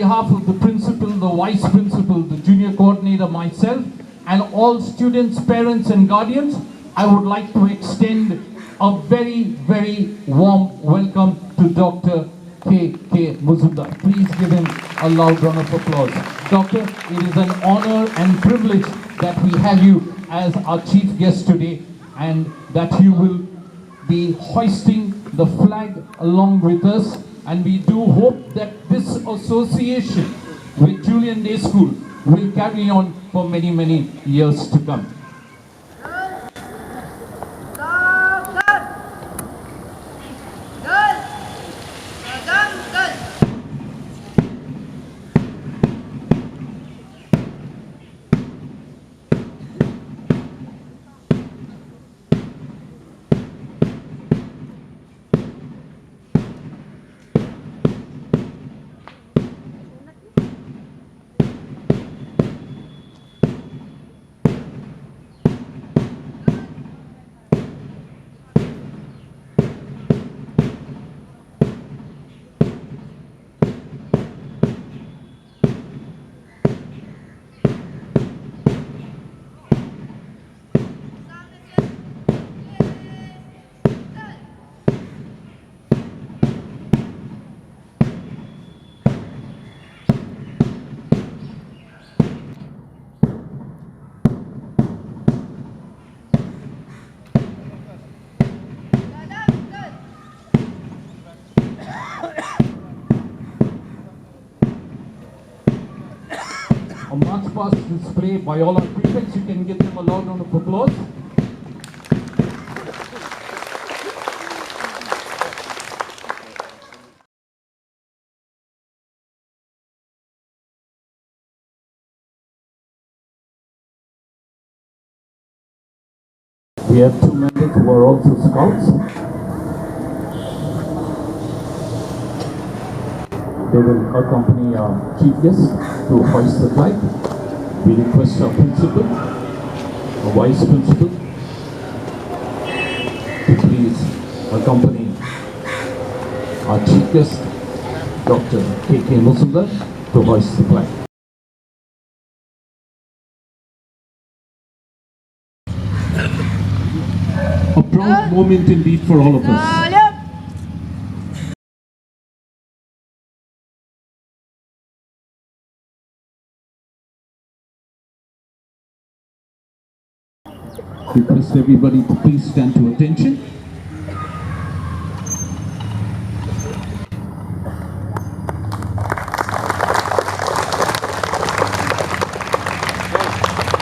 behalf of the principal, the vice principal, the junior coordinator, myself, and all students, parents and guardians, I would like to extend a very, very warm welcome to Dr. K.K. Muzumdar. Please give him a loud round of applause. Doctor, it is an honor and privilege that we have you as our chief guest today, and that you will be hoisting the flag along with us. And we do hope that this association with Julien Day School will carry on for many, many years to come. A march past display by all our prefects. You can give them a loud round of applause. We have two members who are also scouts. They will accompany our chief guest to hoist the flag. We request our principal, our vice principal, to please accompany our chief guest, Dr. K.K. Muzumdar, to hoist the flag. A proud moment indeed for all of us. Request everybody to please stand to attention.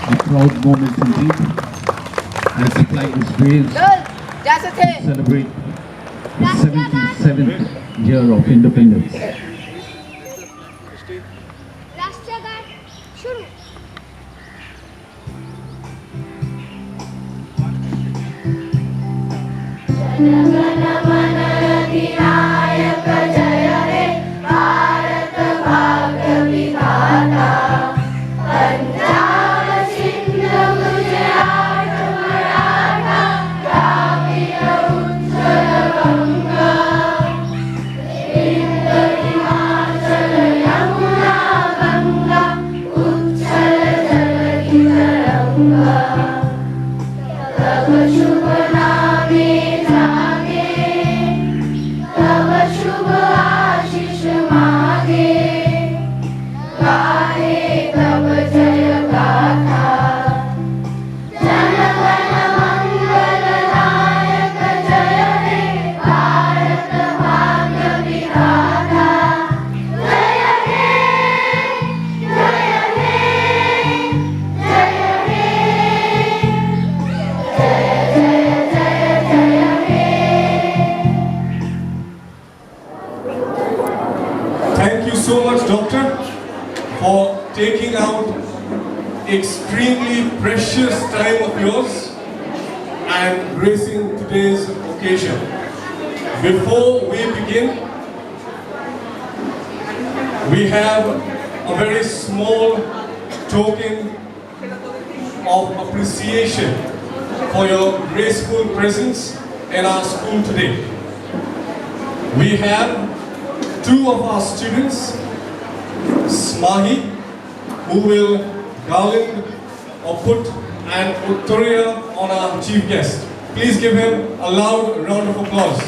A proud moment indeed as the flag is raised to celebrate the 77th year of independence. Thank you so much, Doctor, for taking out extremely precious time of yours and gracing today's occasion. Before we begin, we have a very small token of appreciation for your graceful presence in our school today. We have two of our students Mrs. Mahi, who will garland or put an Uttariya on our chief guest. Please give him a loud round of applause.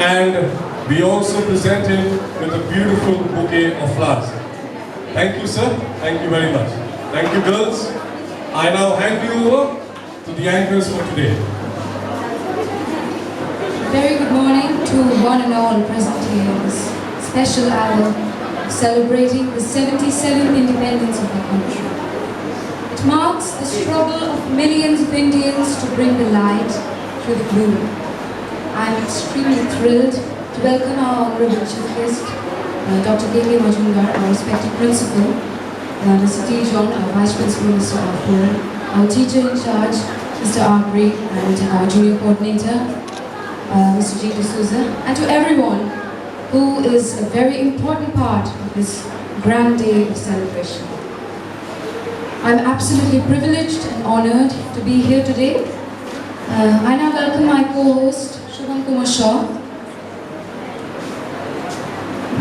And we also present him with a beautiful bouquet of flowers. Thank you, sir. Thank you very much. Thank you, girls. I now hand you over to the anchors for today. Very good morning to one and all present here in this special hour celebrating the 77th independence of our country. It marks the struggle of millions of Indians to bring the light through the gloom. I am extremely thrilled to welcome our honorable chief guest, Dr. K.K. Majumdar, our respected principal, Mr. T. John, our vice principal, Mr. Arpur, our teacher in charge, Mr. Arbri, and our junior coordinator, Mr. G. D'Souza, and to everyone who is a very important part of this grand day of celebration. I'm absolutely privileged and honored to be here today. I now welcome my co-host, Shubham Kumar Shaw.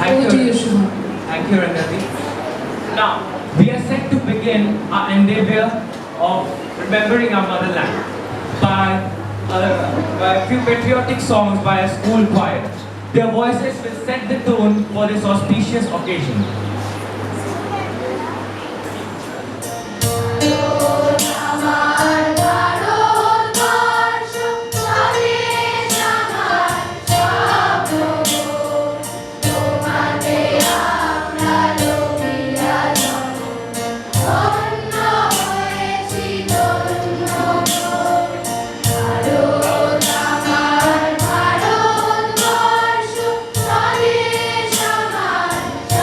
Over to you, Shubham. Thank you, Rangati. Now, we are set to begin our endeavor of remembering our motherland by a few patriotic songs by a school choir. Their voices will set the tone for this auspicious occasion.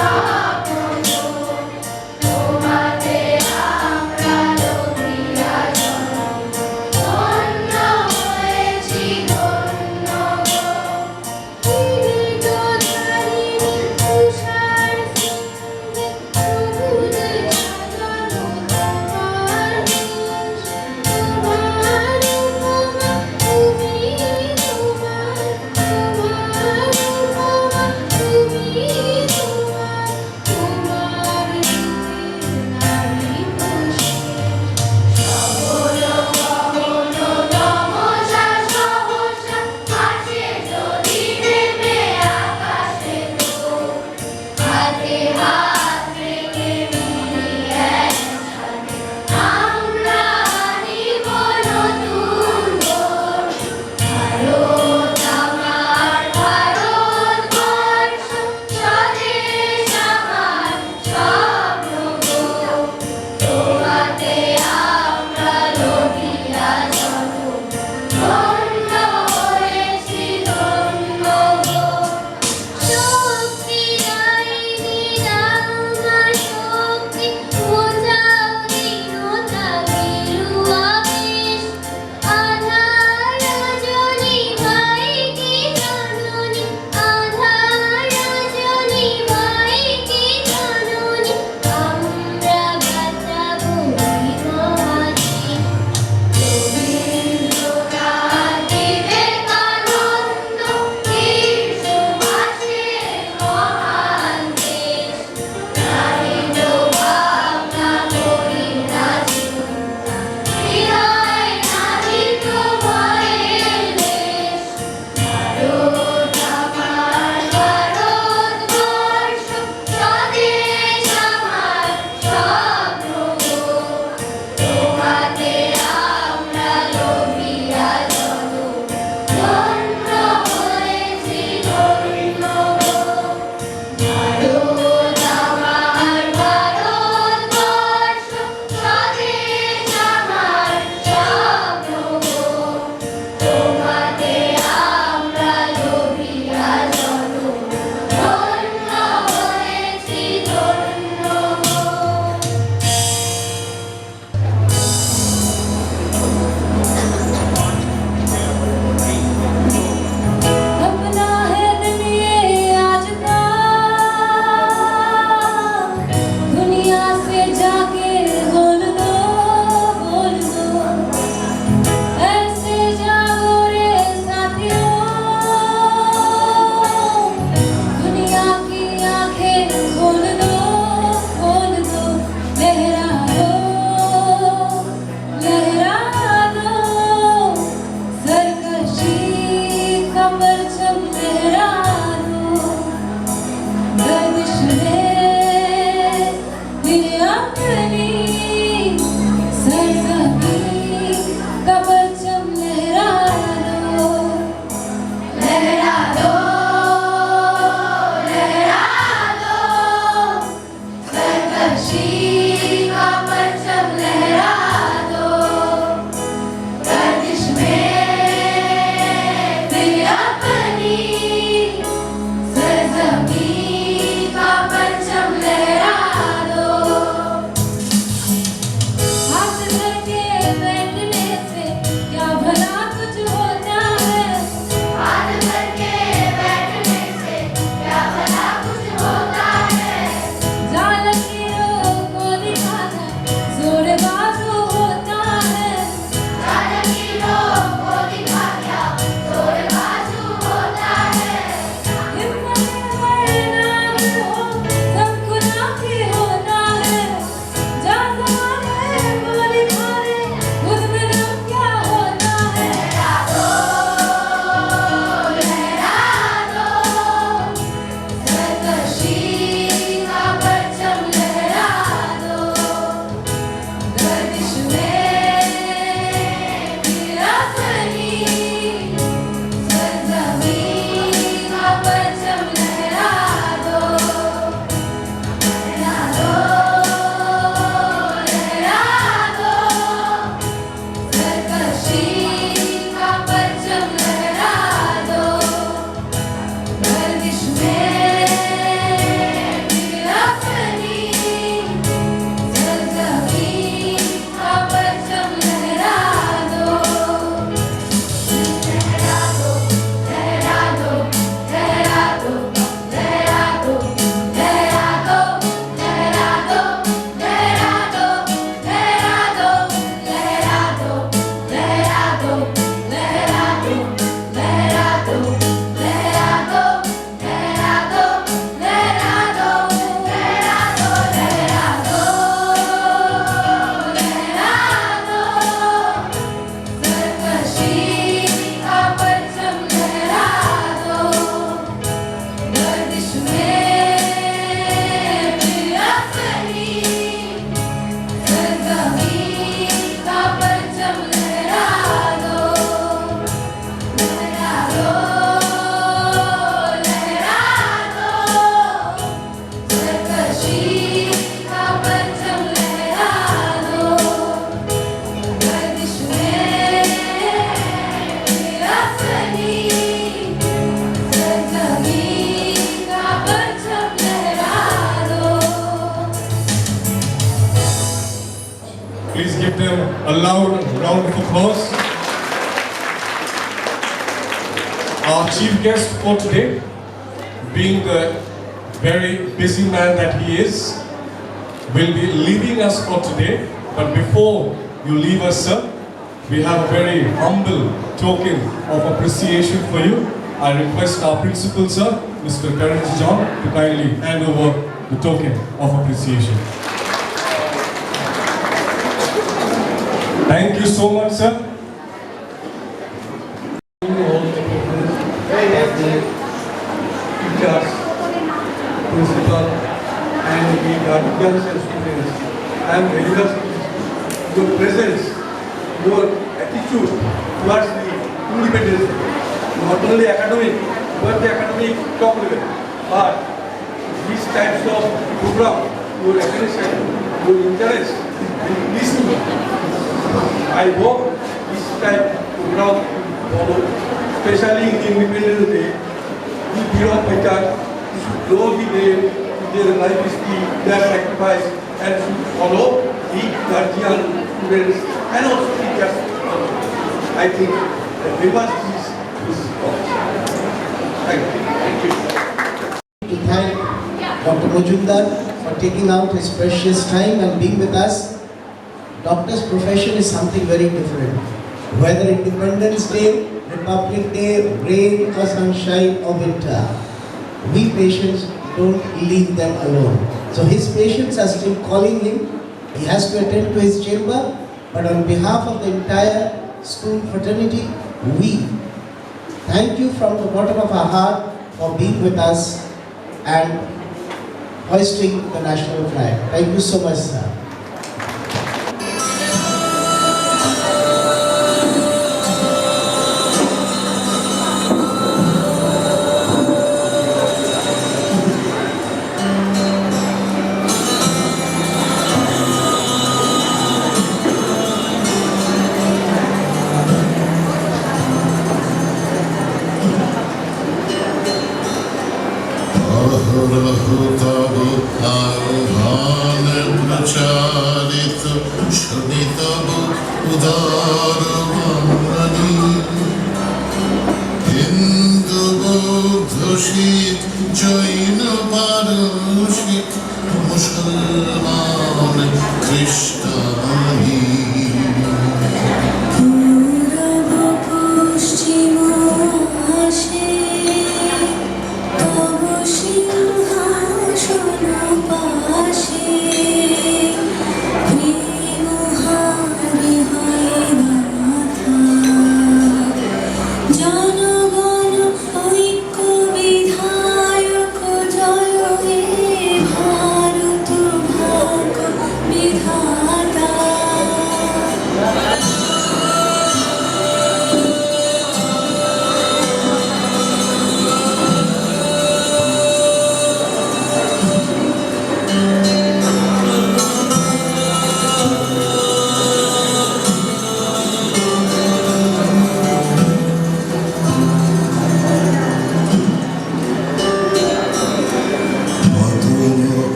Stop! a loud round of applause. Our chief guest for today, being the very busy man that he is, will be leaving us for today. But before you leave us, sir, we have a very humble token of appreciation for you. I request our principal, sir, Mr. Kalyani John, to kindly hand over the token of appreciation. Thank you so much, sir. Teachers, principal, and the guardians and students. I am very much your presence, your attitude towards the independence, not only academic, but the academic top level, but these types of program, your attention, your interest is very pleased to me. I hope this type of program will follow, especially in the Independence Day. The Bureau of Fighters should know the name, their life is their sacrifice, and should follow the guardian, students, and also teachers. I think that we must use this option. Thank you. Thank you. To thank Dr. Majumdar for taking out his precious time and being with us. Doctor's profession is something very different. Whether Independence Day, Republic Day, rain or sunshine or winter, we patients don't leave them alone. So his patients are still calling him. He has to attend to his chamber, but on behalf of the entire school fraternity, we thank you from the bottom of our heart for being with us and hoisting the national flag. Thank you so much, sir.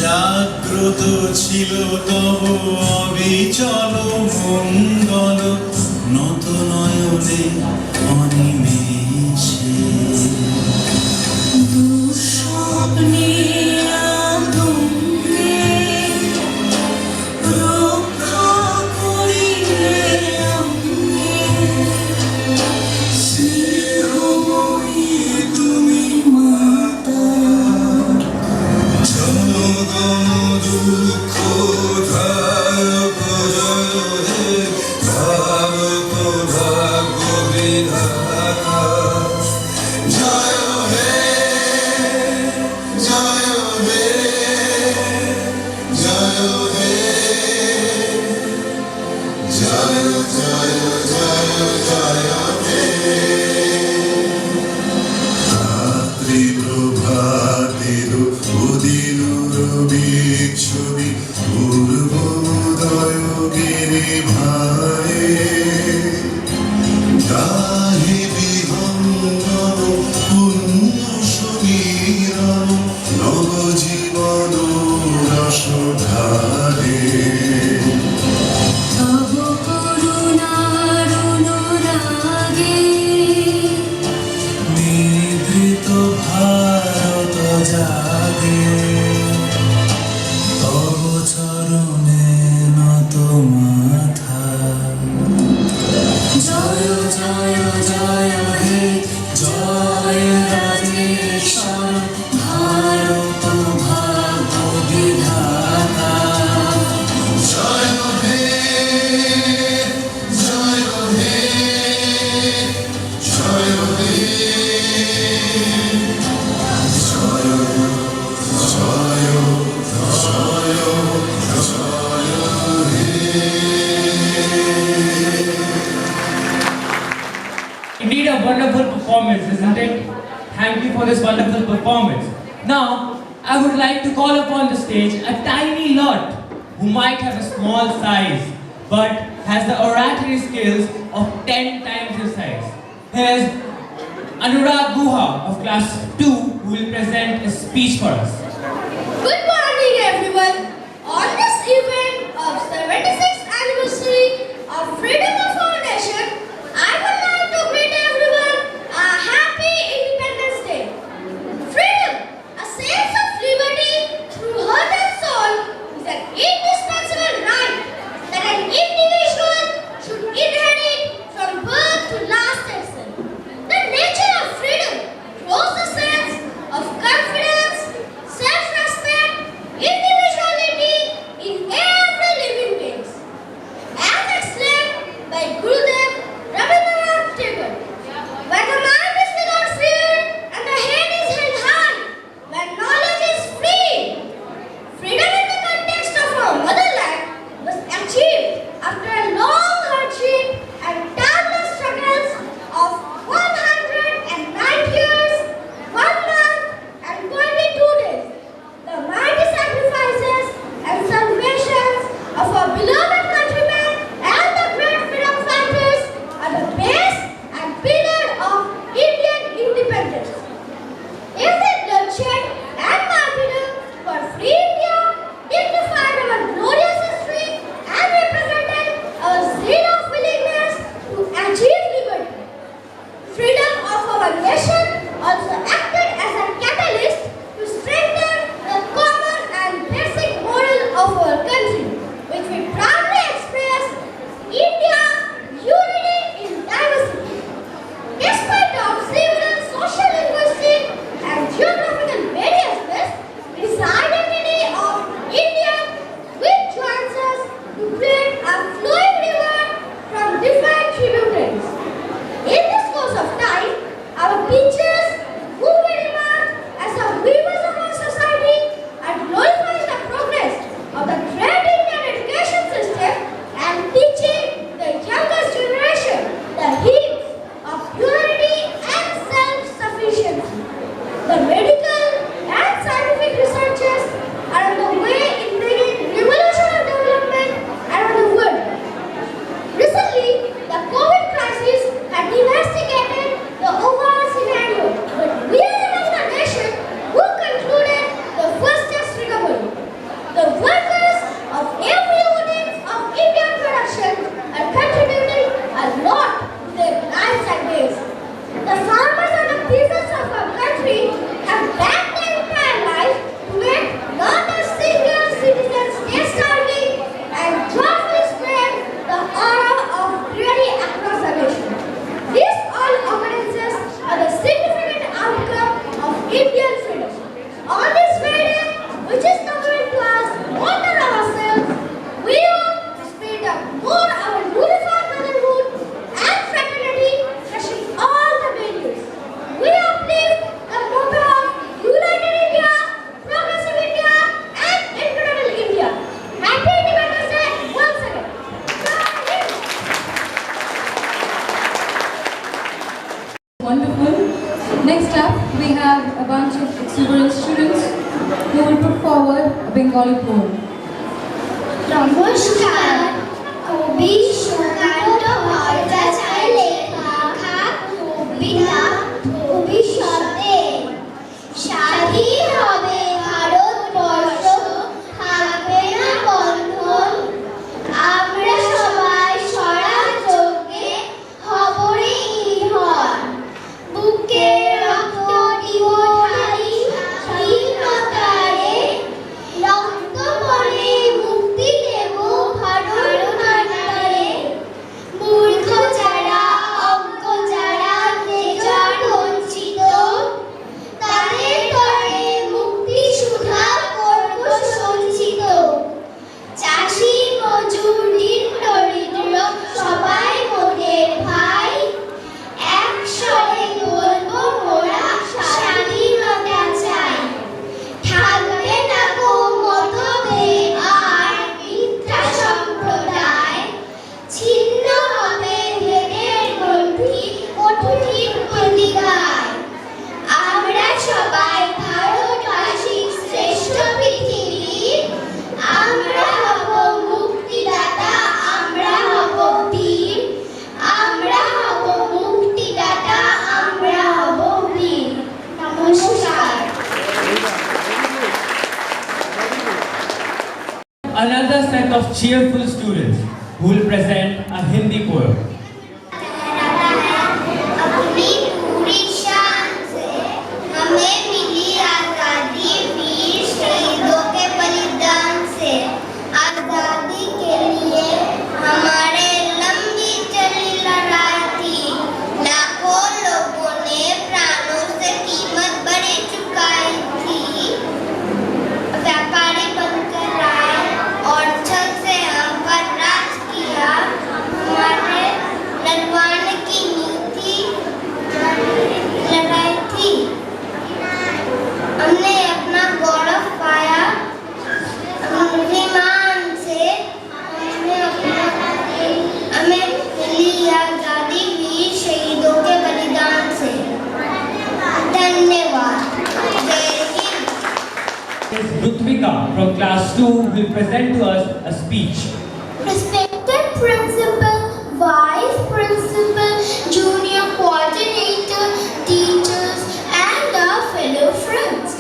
জাগ্রত ছিল তব অবিচল মঙ্গল নত নয়নে অনিমেষে দুঃস্বপ্নে আতঙ্কে রক্ষা করিলে অঙ্গে স্নেহময়ী তুমি মাতা জনগণ দুঃখ ধারক জয় হে ধারক ভাগ্য বিধাতা জয় হে জয় হে জয় হে জয় জয় জয় জয় হে রাত্রি প্রভাতের উদিন রবিচ্ছবি পূর্বোদয় গিরি ভারে গাহে বিহঙ্গন পুণ্য সমীরণ নবজীবন রসধারে তব করুণার অনুরাগে নিদ্রিত ভারত জাগে তব চরণে নত মাথা জয় জয় জয় হে জয় রাজেশ্বর ভারত ভাগ্য বিধাতা জয় হে জয় হে জয় হে জয় জয় জয় জয় হে Indeed, a wonderful performance, isn't it? Thank you for this wonderful performance. Now, I would like to call upon the stage a tiny lot who might have a small size but has the oratory skills of 10 times his size. Here's Anurag Guha of class 2 who will present a speech for us. Good morning, everyone. On this event of 76th anniversary of Freedom of our Nation, I would like to greet everyone a happy Independence Day. Freedom, a sense of liberty through heart and soul, is an indispensable right that an individual should inherit from birth to last exit. The nature of freedom grows the sense of confidence, self-respect, put forward a Bengali poem. নমস্কার কবি সুকান্ত ভট্টাচার্যের লেখা কবিতা ভবিষ্যতে স্বাধীন হবে ভারতবর্ষ থাকবে না বন্ধন আমরা সবাই স্বরাজ্যে খবরে ইহন বুকে রক্ত দিব ঢালি স্বাধীনতারে রক্ত বলে মুক্তি দেব ভারতমাতারে মূর্খ যারা অজ্ঞ যারা নির্যাতন বঞ্চিত তাদের তরে মুক্তি সুধা করব সঞ্চিত চাষি মজুর দিন দরিদ্র সবাই মোদের ভাই একসঙ্গে বলবো মোরা স্বাধীনতা চাই থাকবে না গো মতভেদ আর মিথ্যা সম্প্রদায় ছিন্ন হবে ভেদের গ্রন্থি কঠিন প্রতিগায় আমরা সবাই ভারতবাসী শ্রেষ্ঠ পৃথিবীর আমরা হব মুক্তিদাতা আমরা হব বীর আমরা হব মুক্তিদাতা আমরা হব বীর নমস্কার Another set of cheerful students who will present a Hindi poem. अपनी पूरी शान से हमें मिली आजादी वीर शहीदों के बलिदान से आजादी के लिए हमारे लंबी चली लड़ाई थी लाखों लोगों ने प्राणों से कीमत बड़ी चुकाई थी व्यापारी बनकर आए और छल से हम पर राज किया हमारे लड़वाने की नीति लड़ाई थी हमने अपना गौरव पाया अभिमान से हमें मिली आजादी वीर शहीदों के बलिदान से धन्यवाद जय Hind Ms. Rutvika from class 2 will present to us a speech. Respected Principal, Vice Principal, Junior Coordinator, teachers and our fellow friends.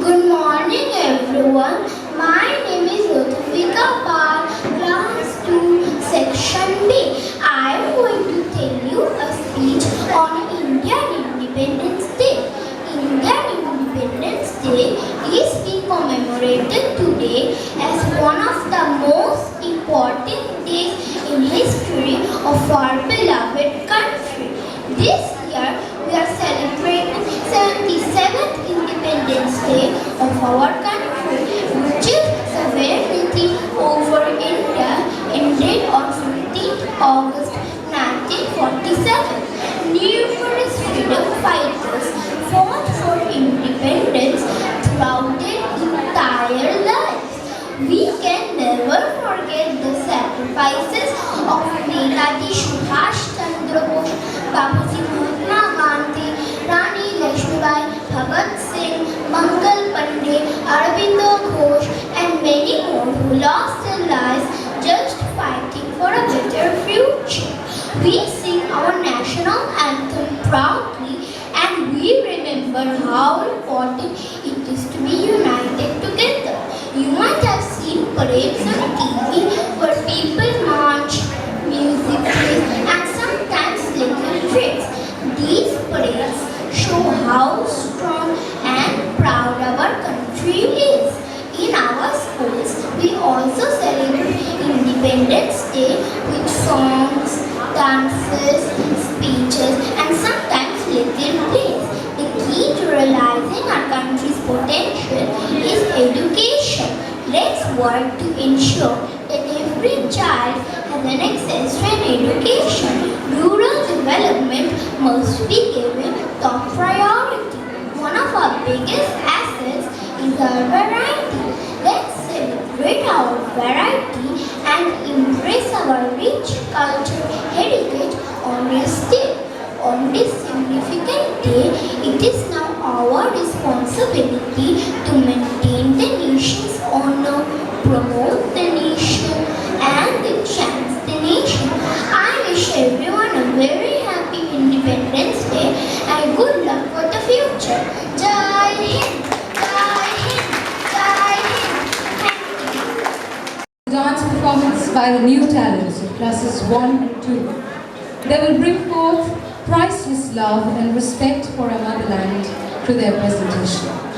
Good morning everyone. My name is Rutvika Par, class 2, section B. I am going to tell you a speech on Indian Independence Day. Indian Independence Day is being commemorated today as one of the most important days in history of our beloved country. This year we are celebrating 77th Independence Day of our country, which is sovereignty over India ended on 15th August 1947. Numerous freedom fighters fought for independence throughout their entire lives. We can never forget the sacrifices of Netaji Subhash Chandra Bose, Bapuji Mahatma Gandhi, Rani Lakshmibai, Bhagat Singh, Mangal Pandey, Aurobindo Ghosh and many more who lost their lives just fighting for a better future. We sing our national anthem proudly and we remember how important it is to be united together. You might have seen parades on TV where people march, music plays and sometimes little tricks. These parades show how strong and proud our country is. In our schools, we also celebrate Independence Day with songs, dances, speeches and sometimes little plays. The key to realizing our country's potential is education. Let's work to ensure that every child has an access to an education. Rural development must be given top priority. One of our biggest assets is our variety. Let's celebrate our variety and embrace our rich culture heritage on this day. On this significant day, it is now our responsibility to maintain the nation's honor, promote the nation, and chance the nation. I wish everyone a very happy Independence Day and good luck for the future. Jai Hind! Jai Hind! Jai Hind! Thank you. Dance performance by the new talents of classes 1 and 2. They will bring forth priceless love and respect for our motherland through their presentation.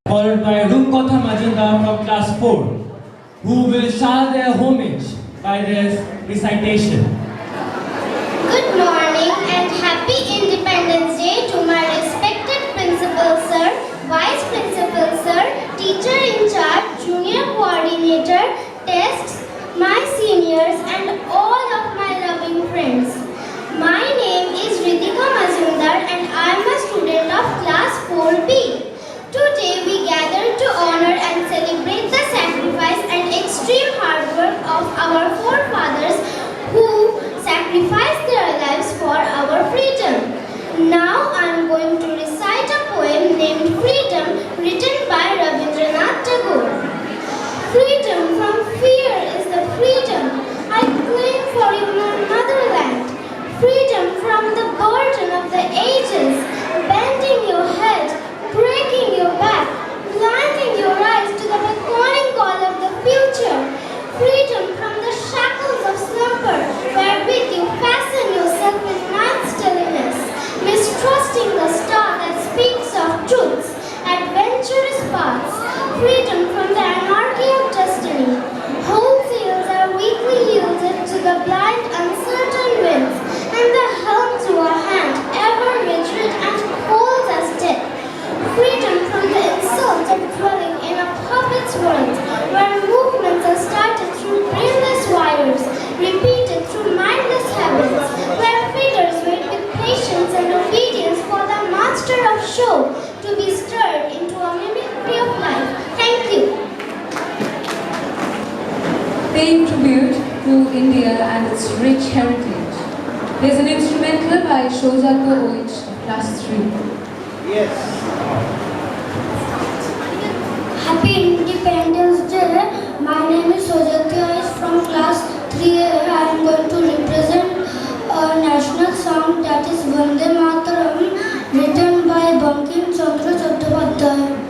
followed by Rumkotha Majumdar from class 4, who will shower their homage by their recitation. Good morning and happy Independence Day to my respected principal sir, vice principal sir, teacher in charge, junior coordinator, tests, my seniors and all of my loving friends. My name is Ritika Majumdar and I am a student of class 4B. Today we gather to honor and celebrate the sacrifice and extreme hard work of our forefathers who sacrificed their lives for our freedom. Now I am going to recite a poem named Freedom, written by Rabindranath Tagore. Freedom from fear is the freedom I claim for you, my motherland. Freedom from the burden of the ages, bending your head, breaking your back, blinding your eyes to the beckoning call of the future. Freedom from the shackles of slumber, wherewith you fasten yourself in night stillness, mistrusting the star that speaks of truths, adventurous paths. Freedom from the anarchy of destiny. Whole sails are weakly yielded to the blind, uncertain winds, and the helm to a hand ever rigid and cold as death. Freedom from the insult of dwelling in a puppet's world, where movements are started through brainless wires, repeated through mindless habits, where figures wait with patience and obedience for the master of show to be stirred into a mimicry of life. Thank you. Paying tribute to India and its rich heritage. There's an instrumental by Shojata Oich of class 3. Yes. Happy Independence Day. My name is Sojatya is from class 3A. I am going to represent a national song that is Vande Mataram, written by Bankim Chandra Chattopadhyay.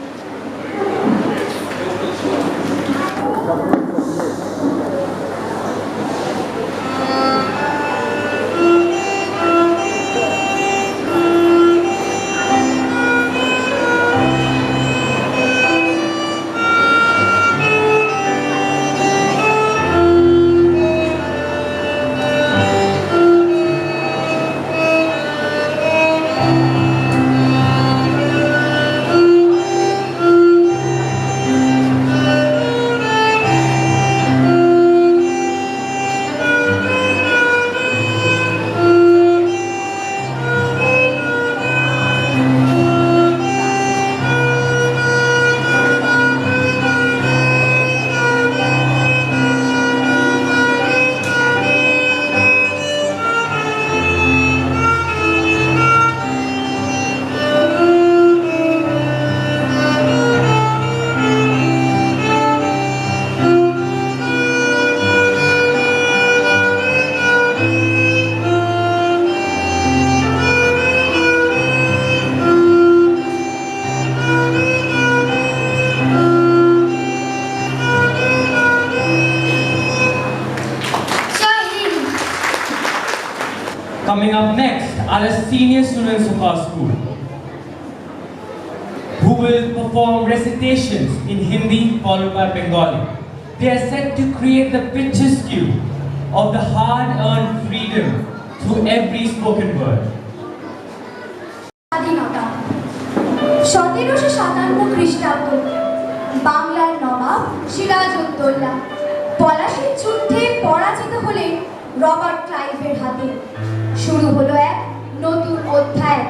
Coming up next are the senior students of our school, who will perform recitations in Hindi followed by Bengali. They are set to create the picturesque of the hard-earned freedom through every spoken word. স্বাধীনতা 1757 খ্রিস্টাব্দ বাংলার নবাব সিরাজউদ্দৌলা পলাশীর যুদ্ধে পরাজিত হলেন Robert ক্লাইভের হাতে। শুরু হলো এক নতুন অধ্যায়,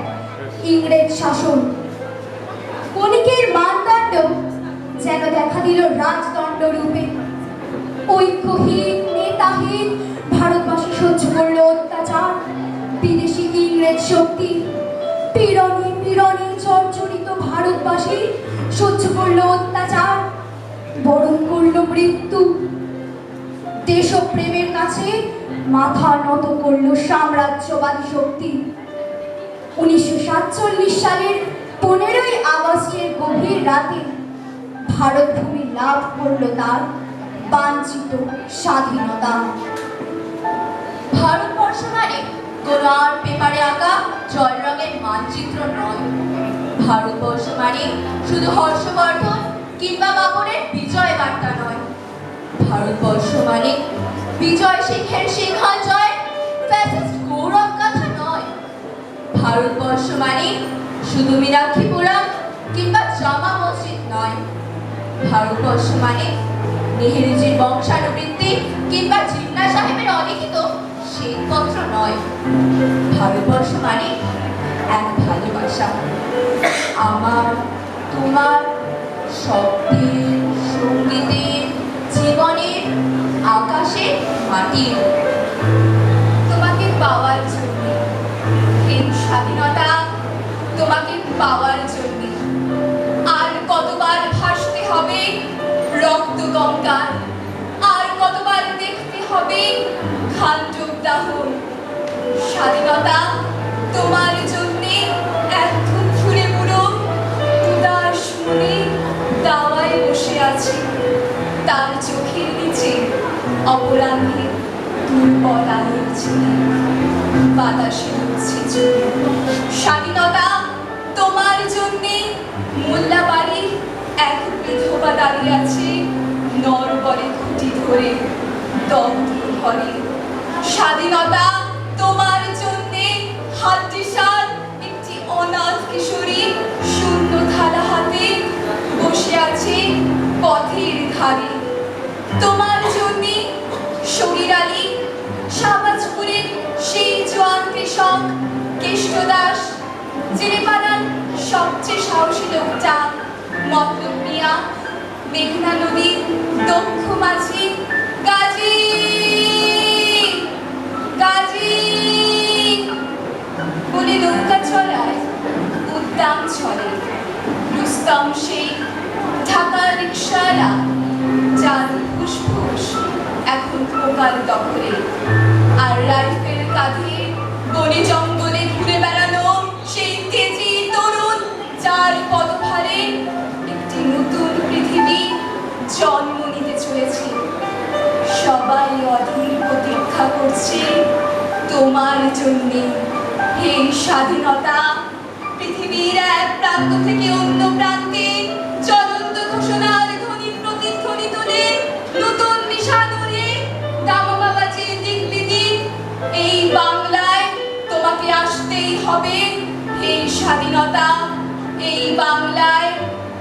ইংরেজ শাসন। বণিকের মানদণ্ড যেন দেখা দিল রাজদণ্ড রূপে। ঐক্যহীন নেতাহীন ভারতবাসী সহ্য করলো অত্যাচার, বিদেশি ইংরেজ শক্তি। পীড়নে পীড়নে জর্জরিত ভারতবাসী সহ্য করলো অত্যাচার, বরণ করলো মৃত্যু। দেশপ্রেমের কাছে মাথা নত করলো সাম্রাজ্যবাদী শক্তি। 1947 সালের 15ই আগস্টের গভীর রাতে ভারত ভূমি লাভ করলো তার বাঞ্ছিত স্বাধীনতা। ভারতবর্ষ মানে কোনো আর পেপারে আঁকা জল রঙের মানচিত্র নয়। ভারতবর্ষ মানে শুধু হর্ষবর্ধন কিংবা বাবরের বিজয় বার্তা নয়। ভারতবর্ষ মানে বিজয় সিংহের সিংহাল জয় ফ্যাসিস্ট গৌরব গাথা নয়। ভারতবর্ষ মানে শুধু মীনাক্ষীপুরম কিংবা জামা মসজিদ নয়। ভারতবর্ষ মানে নেহেরুজির বংশানুবৃত্তি কিংবা জিন্না সাহেবের অলিখিত শ্বেতপত্র নয়। ভারতবর্ষ মানে এক ভালোবাসা, আমার তোমার, শব্দের, সঙ্গীতের, জীবনের, আকাশের, মাটির। তোমাকে পাওয়ার জন্য এই স্বাধীনতা, তোমাকে পাওয়ার জন্য আর কতবার ভাসতে হবে রক্ত গঙ্গার, আর কতবার দেখতে হবে খান্ডব দাহন। স্বাধীনতা তোমার জন্যে এখন ঘুরে বুড়ো উদাস মনে দাওয়ায় বসে আছে, তার চোখের নিচে অপরাহ্নে দুর্বল আলোর ছিলে বাতাসে উঠছে চলে। স্বাধীনতা তোমার জন্যে মোল্লাবাড়ির এক বিধবা দাঁড়িয়ে আছে নরবরে খুঁটি ধরে দগ্ধ ঘরে। স্বাধীনতা তোমার জন্যে হাড্ডিসার একটি অনাথ কিশোরী শূন্য থালা হাতে বসে আছে পথের ধারে। তোমার জন্যে শরীর আলী শাহবাজপুরের সেই জোয়ান কৃষক কেষ্টদাস, জেরেপাড়ার সবচেয়ে সাহসী লোকটা মতলব মিয়া, মেঘনা নদীর দক্ষ মাঝি গাজী গাজী বলে নৌকা চলায় উদ্দাম ছলে। রুস্তম সেই ঢাকার রিক্সাওয়ালা যার ফুসফুস এখন পোকার দখলে, আর রাইফেল কাঁধে বনে জঙ্গলে ঘুরে বেড়ানো সেই তেজি তরুণ যার পদভারে একটি নতুন পৃথিবী জন্ম নিতে চলেছে। সবাই অধীর প্রতীক্ষা করছে তোমার জন্যে হে স্বাধীনতা। পৃথিবীর এক প্রান্ত থেকে অন্য প্রান্তে জ্বলন্ত ঘোষণার ধ্বনি প্রতিধ্বনি তুলে নতুন বিষাদ উড়িয়ে দামা বাজিয়ে দিক বিদিক এই বাংলায় তোমাকে আসতেই হবে হে স্বাধীনতা। এই বাংলায়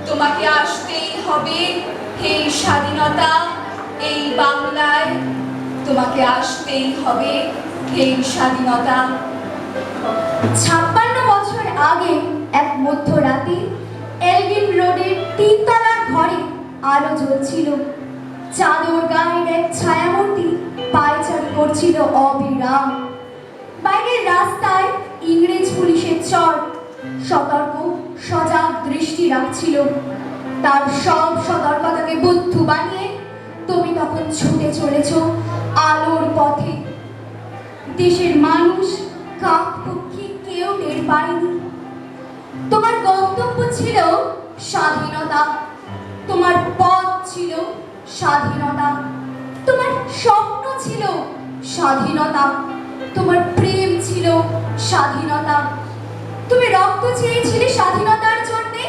তোমাকে আসতেই হবে হে স্বাধীনতা। এই বাংলায় তোমাকে আসতেই হবে হে স্বাধীনতা। 56 বছর আগে এক মধ্যরাতে এলগিন রোডের 3 তলার ঘরে আলো জ্বলছিল। চাদর গায়ের এক ছায়ামূর্তি পায়চারি করছিল অবিরাম। বাইরের রাস্তায় ইংরেজ পুলিশের চর সতর্ক সজাগ দৃষ্টি রাখছিল। তার সব সতর্কতাকে বুদ্ধু বানিয়ে তুমি তখন ছুটে চলেছ আলোর পথে। দেশের মানুষ কাক পক্ষী কেউ টের পায়নি। তোমার গন্তব্য ছিল স্বাধীনতা, তোমার পথ ছিল স্বাধীনতা, তোমার স্বপ্ন ছিল স্বাধীনতা, তোমার প্রেম ছিল স্বাধীনতা। তুমি রক্ত চেয়েছিলে স্বাধীনতার জন্যে,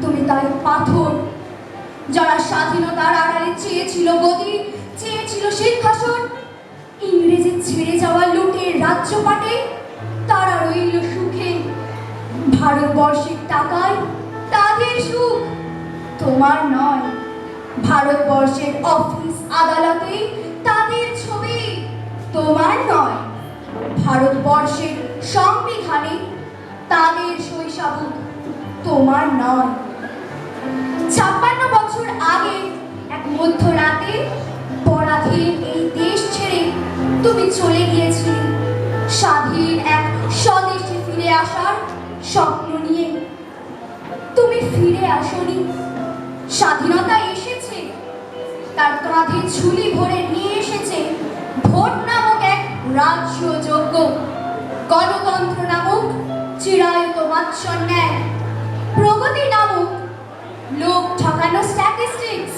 তুমি তাই পাথর। যারা স্বাধীনতার আড়ালে চেয়েছিল গদি, চেয়েছিল সিংহাসন, ইংরেজি ছেড়ে যাওয়া লুটের রাজ্যপাটে তারা রইল সুখে। ভারতবর্ষের টাকায় তাদের সুখ, তোমার নয়। ভারতবর্ষের অফিস আদালতে তাদের ছবি, তোমার নয়। ভারতবর্ষের সংবিধানে তাদের শৈশাবুক, তোমার নয়। 56 বছর আগে এক মধ্যরাতে পরাধীন এই দেশ ছেড়ে তুমি চলে গিয়েছিলে স্বাধীন এক স্বদেশে ফিরে আসার স্বপ্ন নিয়ে। তুমি ফিরে আসনি, স্বাধীনতা এসেছে, তার কাঁধে ঝুলি ভরে নিয়ে এসেছে ভোট নামক এক রাজ্যযোগ্য, গণতন্ত্র নামক চিরায়ত মাৎসন্যায়, প্রগতি নামক লোক ঠকানো স্ট্যাটিস্টিক্স,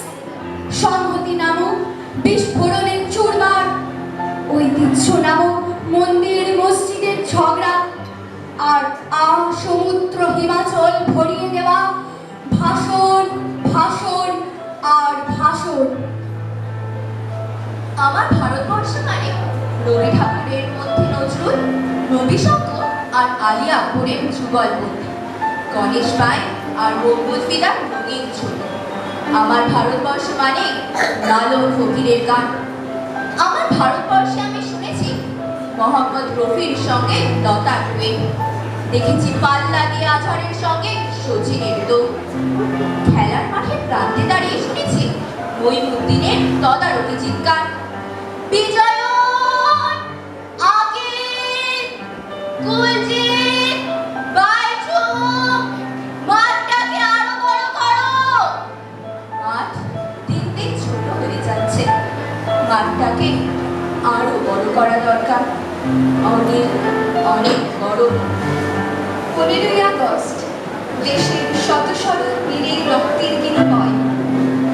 সংহতি নামক বিস্ফোরণের চুরমার, ঐতিহ্য নামক মন্দির মসজিদের ঝগড়া, আর সমুদ্র হিমাচল ভরিয়ে দেওয়া ভাষণ ভাষণ আর ভাষণ। আমার ভারতবর্ষ মানে রবি ঠাকুরের মধ্যে নজরুল, রবি শঙ্কর আর আলী আকবরের যুগলবন্দি, গণেশ পাই আর মকবুল ফিদার রঙিন ছবি। আমার ভারতবর্ষ মানে লালন ফকিরের গান। আমার ভারতবর্ষে আমি শুনেছি মোহাম্মদ রফির সঙ্গে লতার ডুয়েট, দেখেছি পাল্লা দিয়ে আজহারের সঙ্গে সচিনের দৌড়, খেলার মাঠে প্রান্তে দাঁড়িয়ে শুনেছি মঈনুদ্দিনের তদারকি চিৎকার, বিজয়ন আগে কুলজিৎ বাইচুক মাঠটাকে আরো বড় করো। মাঠ দিন দিন ছোট হয়ে যাচ্ছে, মাঠটাকে আরো বড় করা দরকার, অনেক অনেক বড়। 15ই আগস্ট দেশের শত শত বীরের রক্তের বিনিময়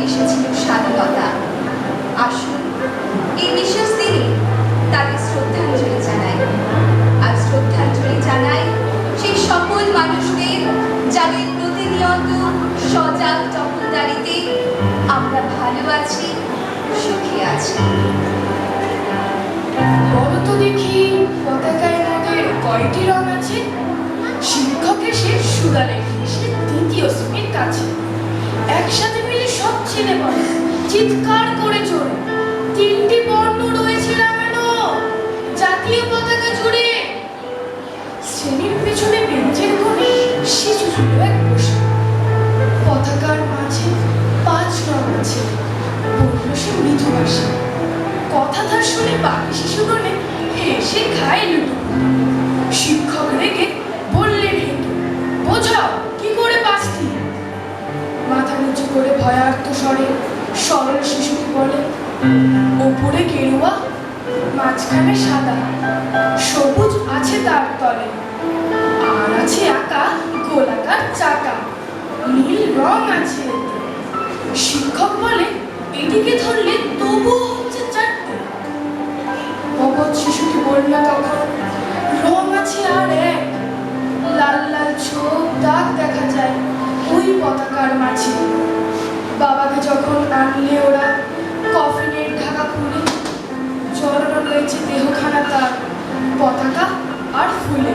এসেছিল স্বাধীনতা। আসুন এই বিশেষ দিনে তাদের শ্রদ্ধাঞ্জলি জানাই। আর শ্রদ্ধাঞ্জলি জানাই সেই সকল মানুষদের যাদের প্রতিনিয়ত সজাগ টহলদারিতে আমরা ভালো আছি, সুখী আছি। বলো তো দেখি পতাকায় আমাদের কয়টি রং আছে? শিক্ষক এসে সুদানে এসে দ্বিতীয় শ্রেণীর কাছে একসাথে মিলে সব ছেলে বলে চিৎকার করে চড়ে, 3টি বর্ণ রয়েছে লাগানো জাতীয় পতাকা জুড়ে। শ্রেণীর পেছনে বেঞ্চের কোণে শিশু ছিল এক বসে, পতাকার মাঝে 5 রং আছে, বলল সে মৃদু ভাষা। কথা তার শুনে বাকি শিশুগণে হেসে খায় লুটু। শিক্ষক রেগে বললেন হেঁটে, বোঝাও কি করে 5টি? মাথা নিচু করে ভয়ার্ত স্বরে সরল শিশুটি বলে, ওপরে গেরুয়া, মাঝখানে সাদা, সবুজ আছে তার তলে, আর আছে আঁকা গোলাকার চাকা, নীল রং আছে এতে। শিক্ষক বলে, এদিকে ধরলে তবুও হচ্ছে 4টে। অবধ শিশুটি বলল তখন, রং আছে আর এক, লাল লাল ছোপ দাগ দেখা যায় ওই পতাকার মাঝে। বাবাকে যখন আনলে ওরা কফিনের ঢাকা খুলে, জড়ানো রয়েছে দেহখানা তার পতাকা আর ফুলে।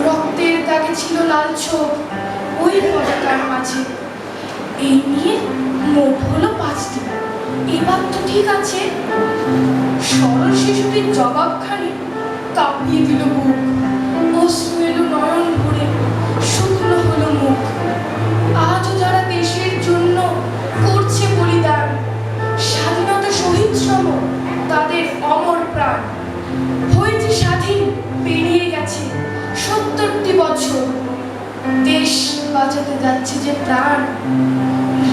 রক্তের দাগে ছিল লাল ছোপ ওই পতাকার মাঝে। এই নিয়ে মোট হলো 5টি, এবার তো ঠিক আছে। সরল শিশুটির জবাবখানি কাঁপিয়ে দিল বুক, অশ্রু এলো নয়ন ভরে, শুকনো হলো মুখ। আজও যারা দেশের জন্য করছে বলিদান, স্বাধীনতা শহীদ শ্রম তাদের অমর প্রাণ। হয়েছে স্বাধীন, পেরিয়ে গেছে 70টি বছর, দেশ বাঁচাতে যাচ্ছে যে প্রাণ,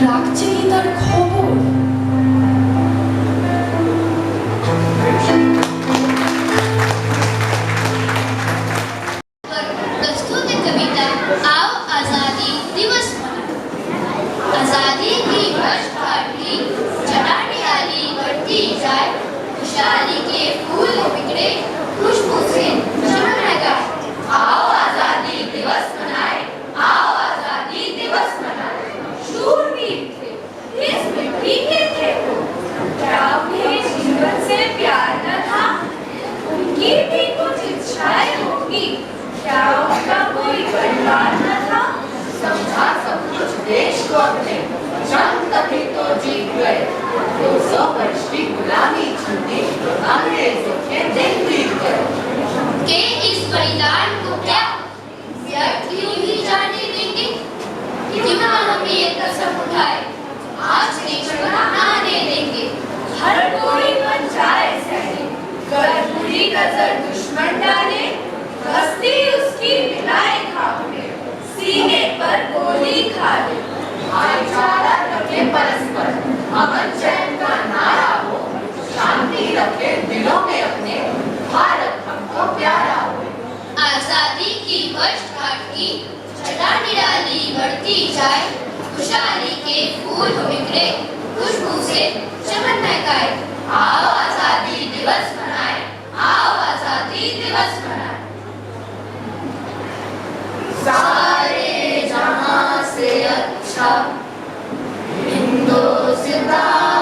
রাখছে কি তার খবর? प्रस्तुत है कविता आओ आजादी दिवस मनाएं। आजादी की वर्षगांठ की चढ़ा निराली बढ़ती जाए, खुशहाली के फूल बिगड़े खुशबू से चमन लगाए। आओ आजादी दिवस मनाएं, आओ आजादी दिवस मनाएं। शूरवीर थे, किस मिट्टी के थे वो, क्या उन्हें जीवन से प्यार न था? उनकी भी कुछ इच्छाएं होंगी, क्या उनका कोई परिवार न था? समझा सब कुछ देश को अपने, जंग तभी तो जीत गए। 200 वर्ष की गुलामी छूटी, अंग्रेजों के दिन बीत गए। के इस बलिदान को क्या व्यर्थ क्यों ही जाने देंगे? क्यों ना हम ये कसम उठाए, आज की क्षण आने देंगे। हर कोई बन जाए सैनिक, कर पूरी नजर दुश्मन डाले, बस्ती उसकी मिलाए खाओगे, सीने पर गोली खा ले। भाईचारा रखे परस्पर, अमन चैन का नारा हो, शांति रखे दिलों में अपने, भारत हमको प्यारा हो। आजादी की वर्षगांठ की छटा निराली बढ़ती जाए, खुशहाली के फूल बिखरे खुशबू से चमन महकाए। आओ आजादी दिवस मनाएं, आओ आजादी दिवस मनाएं। सारे जहां से अच्छा हिंदुस्तान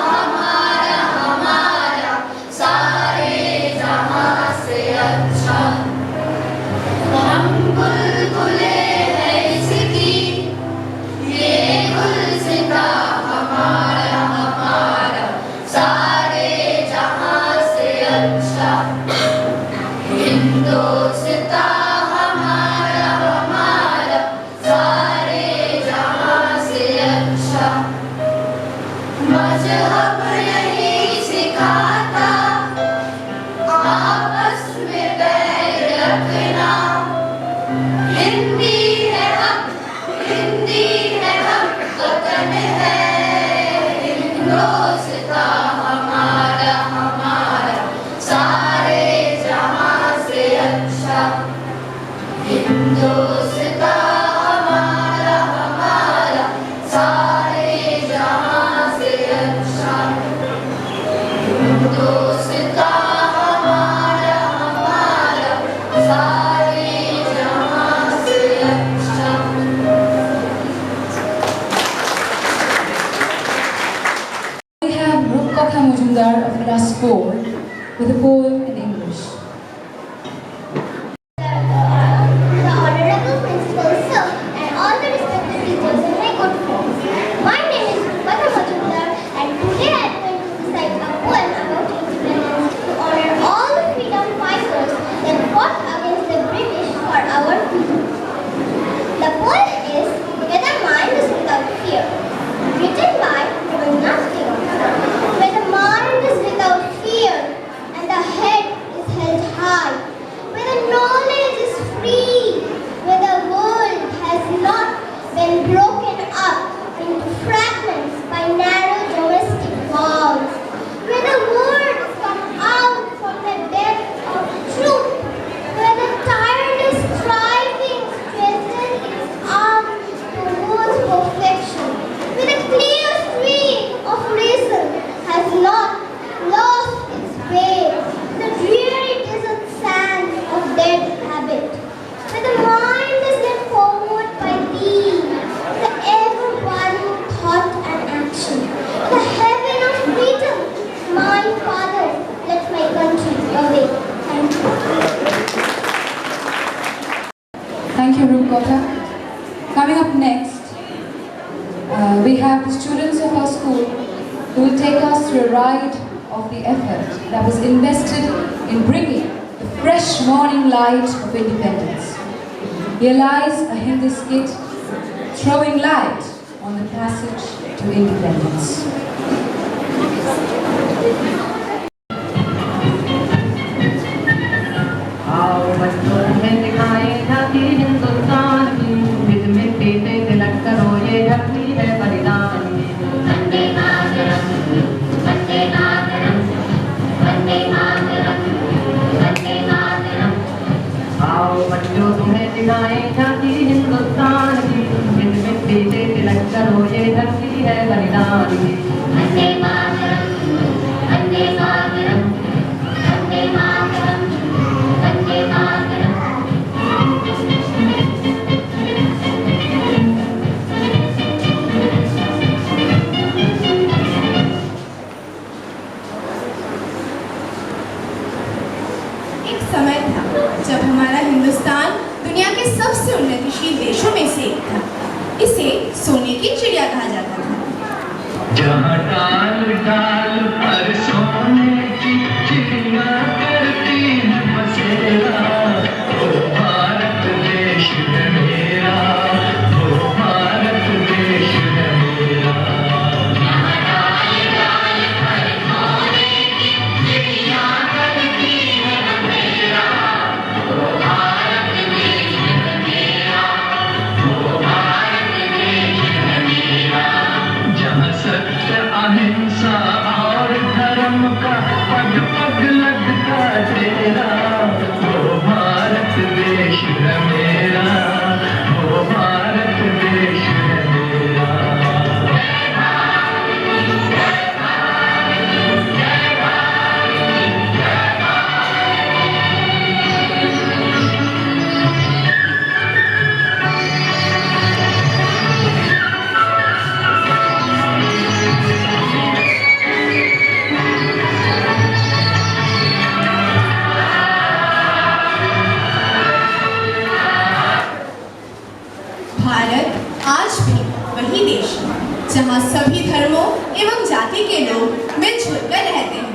हमारा हमारा सारे जहां से अच्छा हम बुलबुले हैं इसकी ये गुलसिता हमारा हमारा सारे जहां से अच्छा हिंदुस्तान हमारा हमारा सारे जहां से अच्छा मजहब नहीं सिखाता आपस में बैर रखना हिंदी है हम वतन है हिंदुस्तान हमारा हमारा सारे जहां से अच्छा हिंदुस्तान हमारा हमारा सारे जहां से अच्छा हिंदुस्तान हमारा हमारा सारे जहां से अच्छा We have Rupkatha Majumdar of class 4 with a poem in English. The Honorable Principal Sir and all the respected teachers and my good friends. My name is Rupkatha Majumdar and today I am going to recite a poem about independence to honor all the freedom fighters that fought against the British for our freedom. The poem is Where the Mind is Without Fear, written by Rabindranath Tagore. Where the mind is without fear and the head is held high, where the knowledge is free, where the world has not been broken up into fragments by narrow domestic walls, where the words come out from the depth of truth, where the tireless striving stretches its arms towards perfection, where the clear stream of reason has not lost its way, the dreary desert sands of dead habit, where the mind is led forward by thee, the ever-varying thought and action, the heaven of freedom, my Father, let my country awake. Thank you. Thank you, Rupkatha. Coming up next, we have the students of our school who will take us through a ride of the effort that was invested in bringing the fresh morning light of independence. Here lies a Hindi skit throwing light on the passage to independence. आओ बच्चों तुम्हें दिखाएं झांकी हिंदुस्तान की with मिट्टी से तिलक करो ये धरती है बलिदान की वंदे मातरम वंदे मातरम वंदे मातरम वंदे मातरम आओ बच्चों तुम्हें दिखाएं झांकी हिंदुस्तान की विद मिट्टी से तिलक करो ये धरती है बलिदान की वंदे मातरम वंदे मातरम वंदे मातरम वंदे मातरम एक समय था जब हमारा हिंदुस्तान दुनिया के सबसे उन्नतिशील देशों में से एक था। इसे सोने की चिड़िया कहा जाता था। जहाँ डाल डाल पर सोने की चिड़िया करती है बसेरा वो भारत देश है मेरा वो भारत देश है मेरा जहाँ डाल डाल पर सोने की चिड़िया करती है बसेरा वो भारत देश है मेरा वो भारत देश है मेरा जहाँ सत्य अहिंसा जहाँ सभी धर्मों एवं जाति के लोग मिलजुल कर रहते हैं।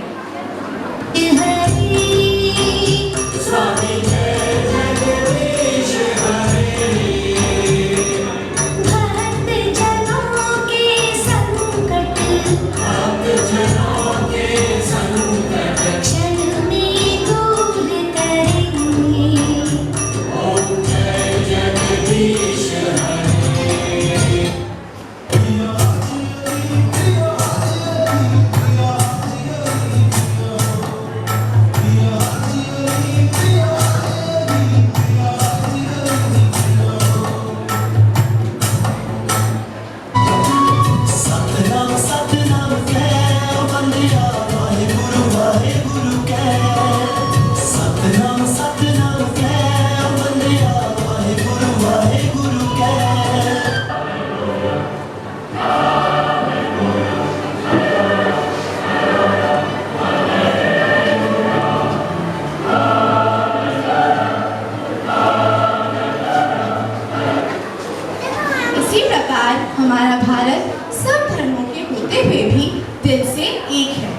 हमारा भारत सब धर्मों के होते हुए भी दिल से एक है।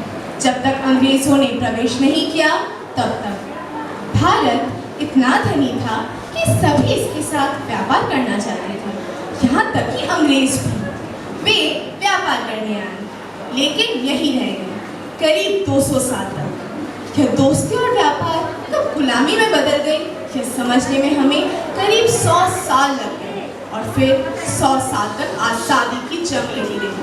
जब तक अंग्रेजों ने प्रवेश नहीं किया तब तक भारत इतना धनी था कि सभी इसके साथ व्यापार करना चाहते थे। यहाँ तक कि अंग्रेज भी वे व्यापार करने आए, लेकिन यही रह गए करीब 200 साल तक। क्या दोस्ती और व्यापार कब गुलामी में बदल गई, यह समझने में हमें करीब 100 साल लग गए और फिर 100 साल तक आजादी की जंग लगी रही।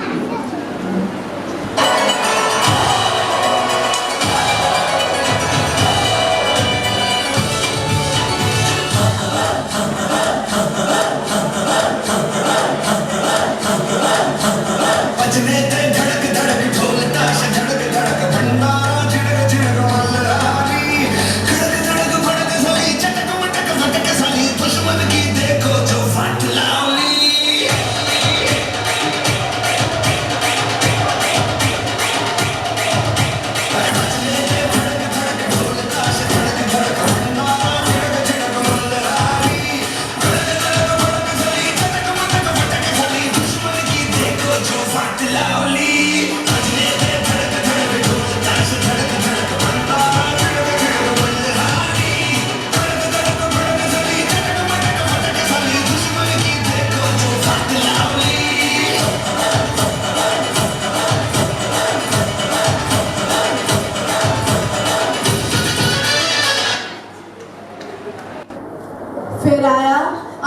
फिर आया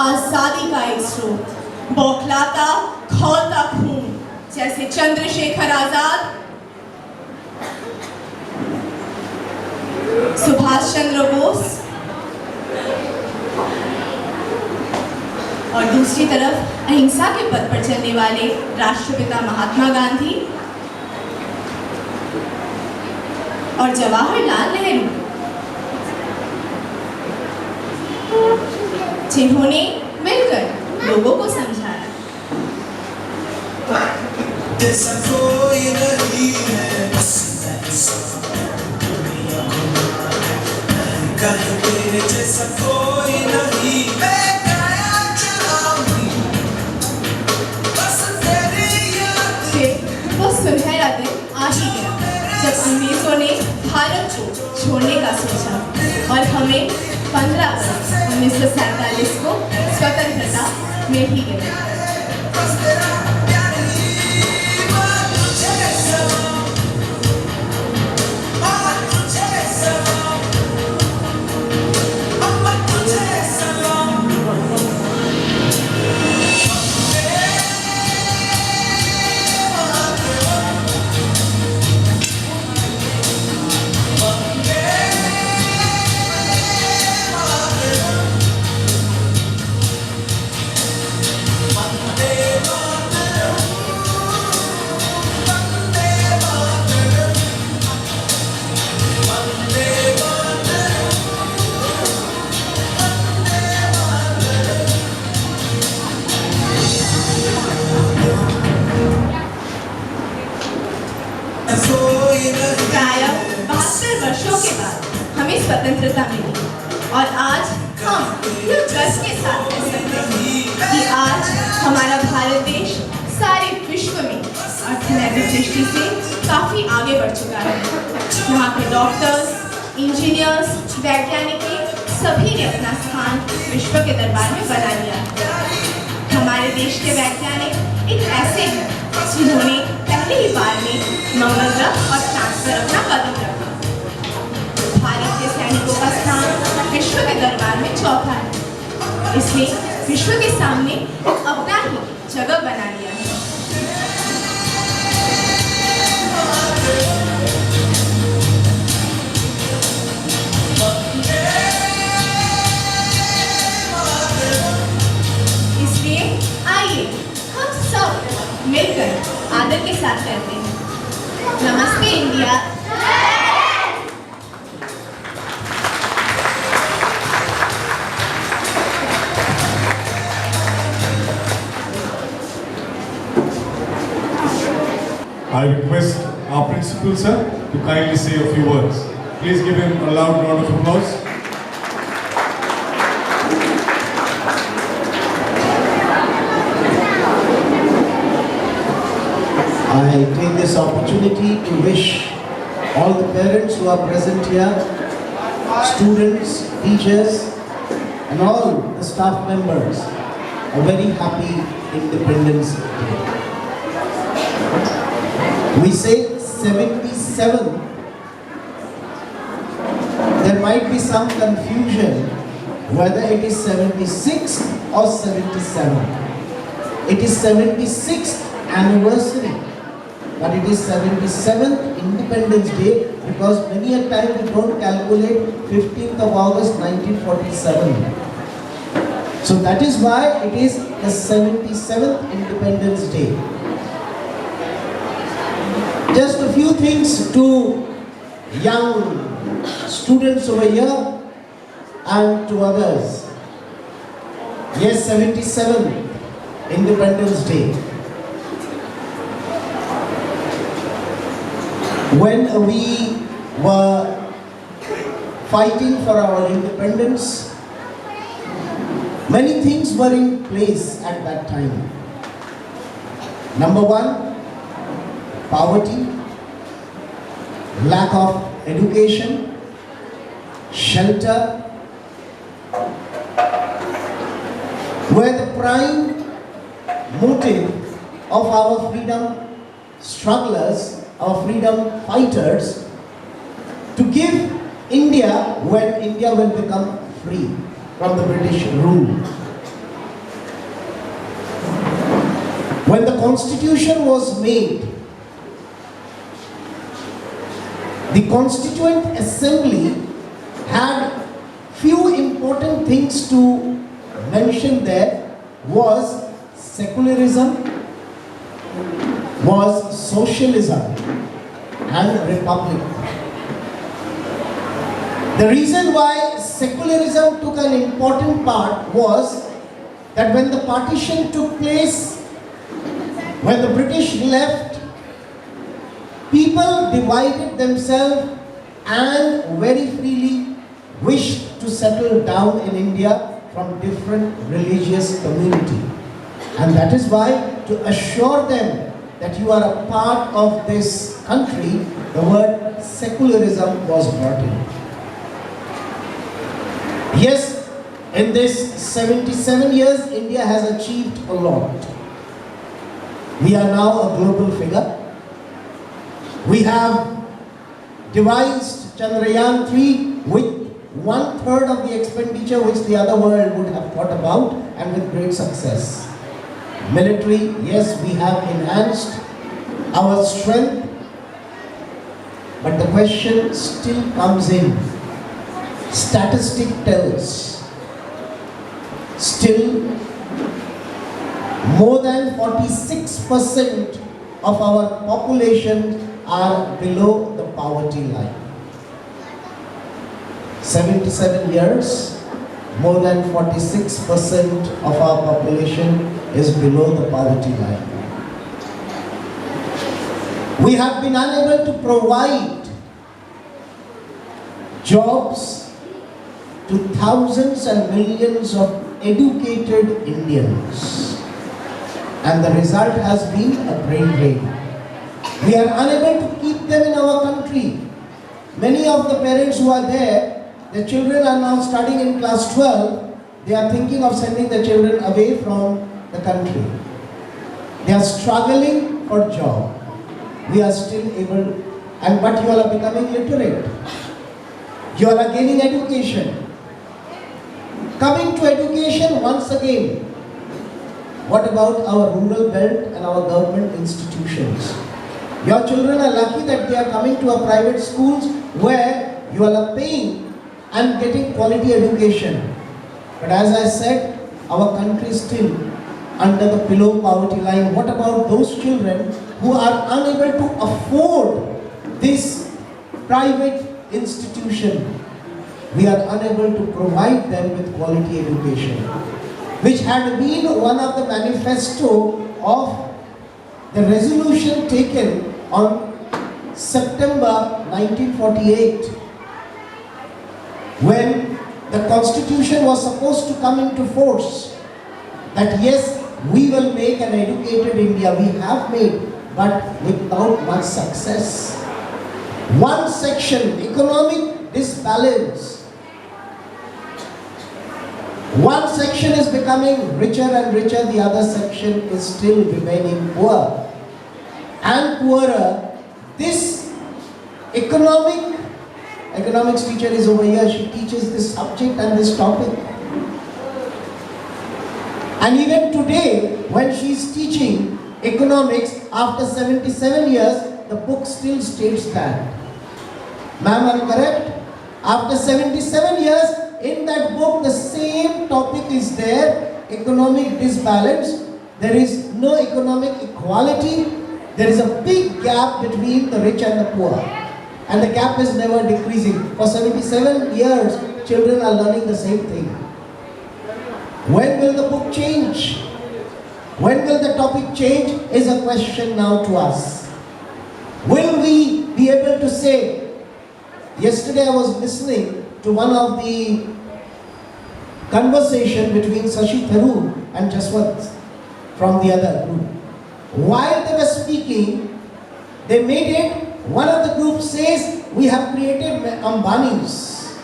आजादी का एक स्रोत, बौखलाता खौलता खून, जैसे चंद्रशेखर आजाद, सुभाष चंद्र बोस और दूसरी तरफ अहिंसा के पथ पर चलने वाले राष्ट्रपिता महात्मा गांधी और जवाहरलाल नेहरू, जिन्होंने मिलकर लोगों को समझाया। जैसा कोई नहीं है तेरे जैसा कोई नहीं, मैं गाया चलाऊंगी बस तेरी याद। फिर वो सुनहरा दिन आ ही गया जब अंग्रेजों ने भारत को छोड़ने का सोचा और हमें 15 अगस्त 1947 को स्वतंत्रता मिल ही गई। प्रायः 72 वर्षों के बाद हमें स्वतंत्रता मिली और आज हम यह गर्व के साथ कह सकते हैं कि आज हमारा भारत देश सारे विश्व में ऐसी सृष्टि से काफी आगे बढ़ चुका है। यहाँ के डॉक्टर्स, इंजीनियर्स, वैज्ञानिक सभी ने अपना स्थान विश्व के दरबार में बना लिया। हमारे देश के वैज्ञानिक एक ऐसे हैं जिन्होंने पहली ही बार में मंगल ग्रह और चांद पर अपना कदम रखा। भारत के सैनिकों का स्थान विश्व के दरबार में चौथा है, इसलिए विश्व के सामने अपना ही जगह बना लिया है। इसलिए आइए हम सब मिलकर आदर के साथ करते हैं। नमस्ते India. I request our principal, sir, to kindly say a few words. Please give him a loud round of applause. I take this opportunity to wish all the parents who are present here, students, teachers, and all the staff members a very happy Independence Day. We say 77. There might be some confusion whether it is 76 or 77. It is 76th anniversary, but it is 77th Independence Day because many a time we don't calculate 15th of August 1947. So that is why it is the 77th Independence Day. Just a few things to young students over here and to others. Yes, 77th Independence Day. When we were fighting for our independence, many things were in place at that time. Number one, poverty, lack of education, shelter, were the prime motive of our freedom strugglers, our freedom fighters, to give India when India will become free from the British rule. When the Constitution was made, the Constituent Assembly had few important things to mention there. Was secularism, was socialism and republic. The reason why secularism took an important part was that when the partition took place, when the British left, people divided themselves and very freely wished to settle down in India from different religious community. And that is why, to assure them that you are a part of this country, the word secularism was brought in. Yes, in this 77 years, India has achieved a lot. We are now a global figure. We have devised Chandrayaan-3 with 1/3 of the expenditure which the other world would have thought about, and with great success. Military, yes, we have enhanced our strength, but the question still comes in. Statistic tells still more than 46% of our population are below the poverty line. 77 years, more than 46% of our population is below the poverty line. We have been unable to provide jobs to thousands and millions of educated Indians, and the result has been a brain drain. We are unable to keep them in our country. Many of the parents who are there, the children are now studying in class 12, they are thinking of sending the children away from the country. They are struggling for job. We are still able, but you all are becoming literate. You all are gaining education. Coming to education once again, what about our rural belt and our government institutions? Your children are lucky that they are coming to a private schools where you all are paying and getting quality education. But as I said, our country is still under the below poverty line. What about those children who are unable to afford this private institution? We are unable to provide them with quality education, which had been one of the manifesto of the resolution taken on September 1948, when the constitution was supposed to come into force, that yes, we will make an educated India. We have made, but without much success. One section, economic disbalance. One section is becoming richer and richer, the other section is still remaining poor. And poorer, this economics teacher is over here, she teaches this subject and this topic. And even today, when she is teaching economics, after 77 years, the book still states that. Ma'am, I'm correct? After 77 years, in that book, the same topic is there, economic disbalance. There is no economic equality. There is a big gap between the rich and the poor. And the gap is never decreasing. For 77 years, children are learning the same thing. When will the book change? When will the topic change is a question now to us. Will we be able to say, yesterday I was listening to one of the conversation between Shashi Tharoor and Jaswant from the other group. While they were speaking, they made it, one of the groups says, we have created Ambanis.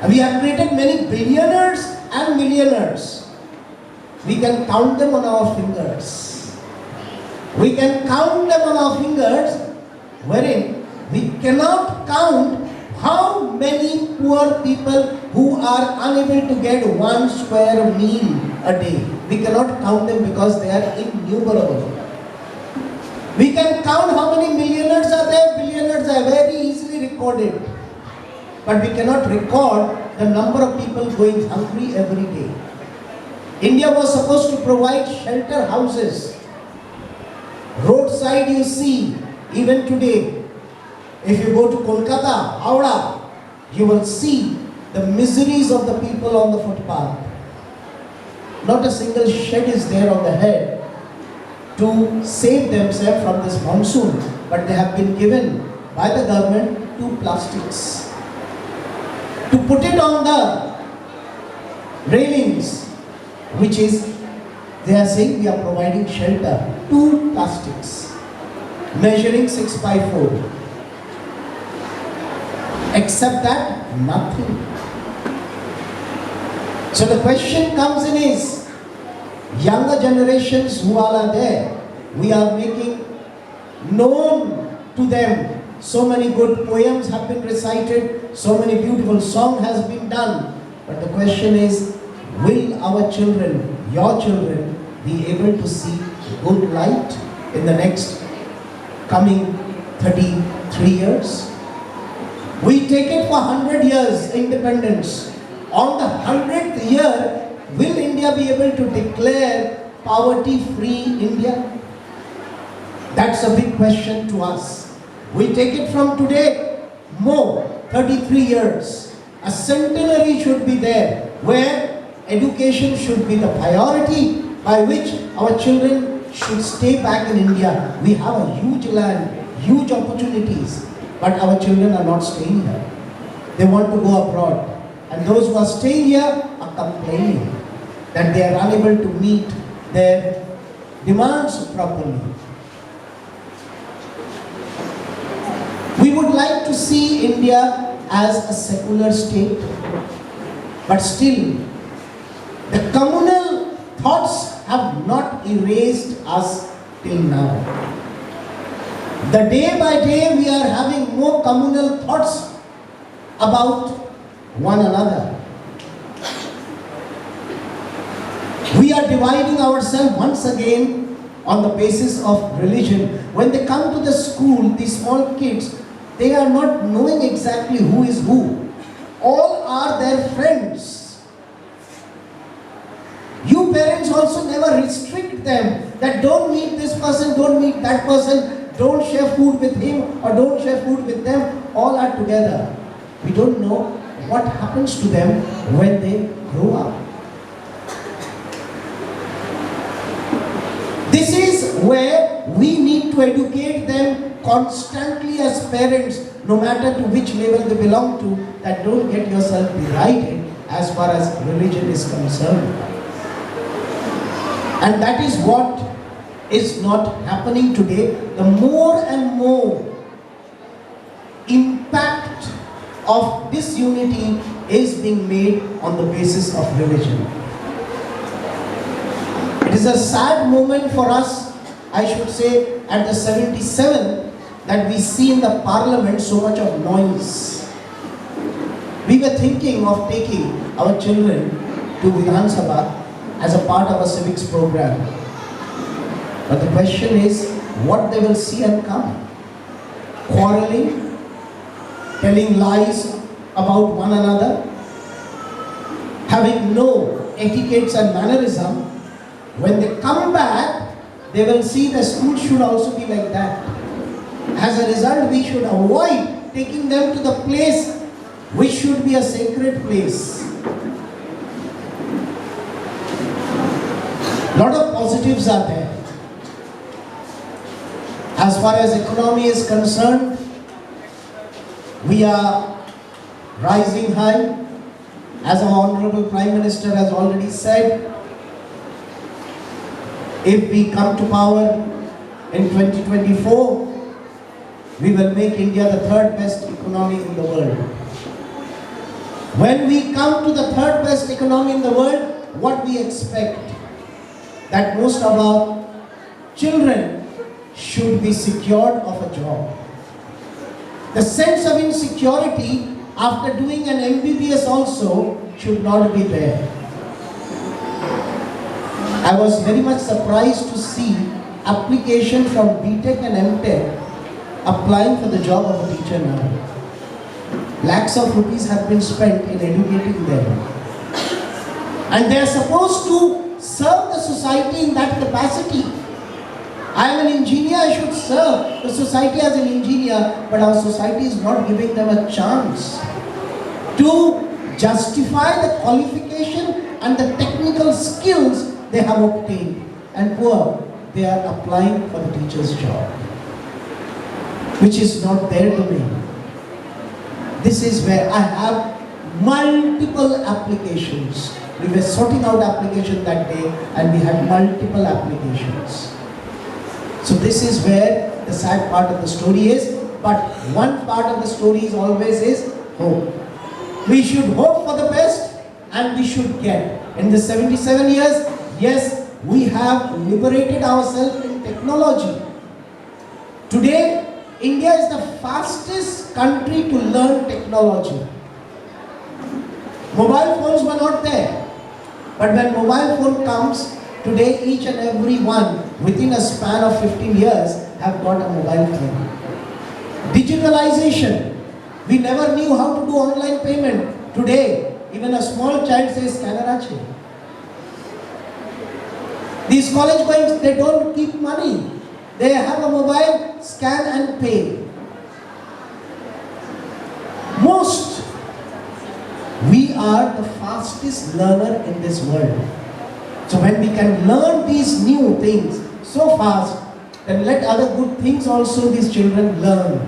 We have created many billionaires and millionaires. We can count them on our fingers. We can count them on our fingers, wherein we cannot count how many poor people who are unable to get one square meal a day. We cannot count them because they are innumerable. We can count how many millionaires are there. Billionaires are very easily recorded. But we cannot record the number of people going hungry every day. India was supposed to provide shelter houses. Roadside you see, even today, if you go to Kolkata, Howrah, you will see the miseries of the people on the footpath. Not a single shed is there on the head to save themselves from this monsoon, but they have been given by the government 2 plastics. To put it on the railings, which is, they are saying we are providing shelter. 2 plastics, measuring 6 by 4. Except that, nothing. So the question comes in is, younger generations who all are there, we are making known to them. So many good poems have been recited, so many beautiful songs has been done. But the question is, will our children, your children, be able to see good light in the next coming 33 years? We take it for 100 years independence. On the 100th year, will India be able to declare poverty-free India? That's a big question to us. We take it from today, more, 33 years. A centenary should be there, where education should be the priority by which our children should stay back in India. We have a huge land, huge opportunities, but our children are not staying here. They want to go abroad. And those who are staying here are complaining that they are unable to meet their demands properly. We would like to see India as a secular state, but still, the communal thoughts have not erased us till now. The day by day we are having more communal thoughts about one another. We are dividing ourselves once again on the basis of religion. When they come to the school, these small kids, they are not knowing exactly who is who. All are their friends. You parents also never restrict them that don't meet this person, don't meet that person, don't share food with him or don't share food with them. All are together. We don't know what happens to them when they grow up. This is where we need to educate them constantly as parents, no matter to which level they belong to, that don't get yourself divided as far as religion is concerned. And that is what is not happening today. The more and more impact of disunity is being made on the basis of religion. It is a sad moment for us, I should say, at the 77, that we see in the parliament so much of noise. We were thinking of taking our children to Vidhan Sabha as a part of a civics program. But the question is, what they will see and come? Quarreling, telling lies about one another, having no etiquettes and mannerism. When they come back, they will see the school should also be like that. As a result, we should avoid taking them to the place which should be a sacred place. Lot of positives are there. As far as economy is concerned, we are rising high. As our Honorable Prime Minister has already said, if we come to power in 2024, we will make India the third best economy in the world. When we come to the third best economy in the world, what we expect? That most of our children should be secured of a job. The sense of insecurity after doing an MBBS also should not be there. I was very much surprised to see application from BTech and MTech applying for the job of a teacher now. Lakhs of rupees have been spent in educating them. And they are supposed to serve the society in that capacity. I am an engineer, I should serve the society as an engineer, but our society is not giving them a chance to justify the qualification and the technical skills they have obtained. And poor, they are applying for the teacher's job, which is not there to me. This is where I have multiple applications. We were sorting out application that day and we had multiple applications. So this is where the sad part of the story is, but one part of the story is always is hope. We should hope for the best and we should get. In the 77 years, yes, we have liberated ourselves in technology. Today, India is the fastest country to learn technology. Mobile phones were not there. But when mobile phone comes, today each and every one within a span of 15 years have got a mobile phone. Digitalization. We never knew how to do online payment. Today, even a small child says, Canara che. These college goings, they don't keep money. They have a mobile, scan and pay. Most, we are the fastest learner in this world. So when we can learn these new things so fast, then let other good things also these children learn.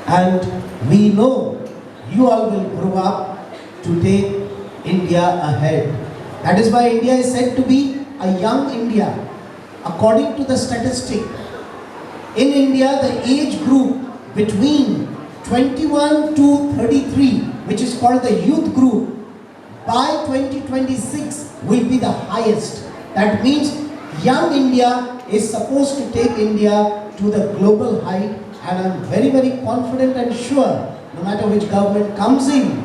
And we know you all will grow up to take India ahead. That is why India is said to be a young India. According to the statistic, in India the age group between 21 to 33, which is called the youth group, by 2026 will be the highest. That means young India is supposed to take India to the global height, and I'm very, very confident and sure, no matter which government comes in,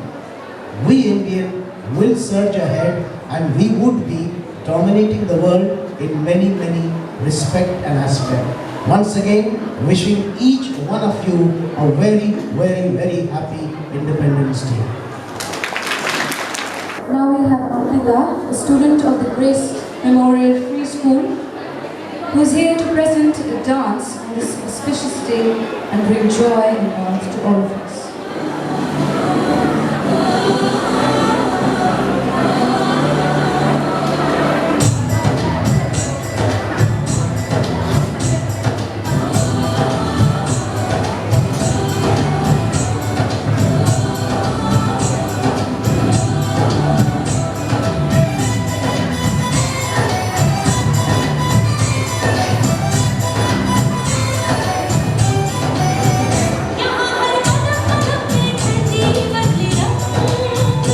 we Indian will surge ahead and we would be dominating the world in many, many respect and aspect. Once again, wishing each one of you a very, very, very happy Independence Day. Now we have Amrita, a student of the Grace Memorial Free School, who is here to present a dance on this auspicious day and bring joy and warmth to all of us. यहाँ हर कदम कदम पे ठंडी बदली रंग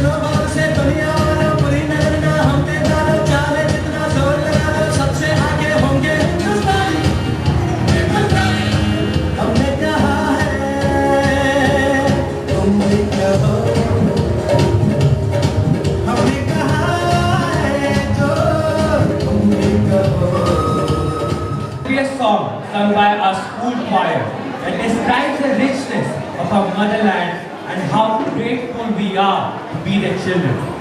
सुनो गौर से दुनिया वालों बुरी नजर ना हम पे डालो चाहे जितना जोर लगा दो सबसे आगे होंगे हिंदुस्तानी हमने कहा है तुम भी कहो हमने कहा है जो तुम भी कहो A song sung by our school choir that describes the richness of our motherland and how grateful we are to be their children.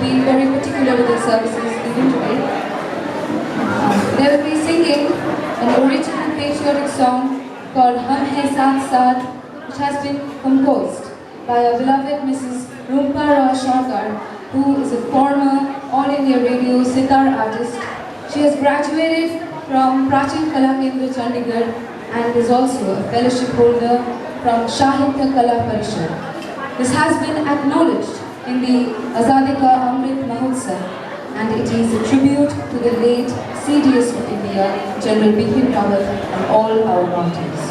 been very particular with their services even today. They will be singing an original patriotic song called Hum Hai Saath Saath, which has been composed by our beloved Mrs. Rumpa Roy Sharkar, who is a former All India Radio sitar artist. She has graduated from Prachin Kala Kendra Chandigarh and is also a fellowship holder from Sahitya Kala Parishad. This has been acknowledged in the Azadi Ka Amrit Mahotsav, and it is a tribute to the late CDS of India, General Bipin Rawat, and all our martyrs.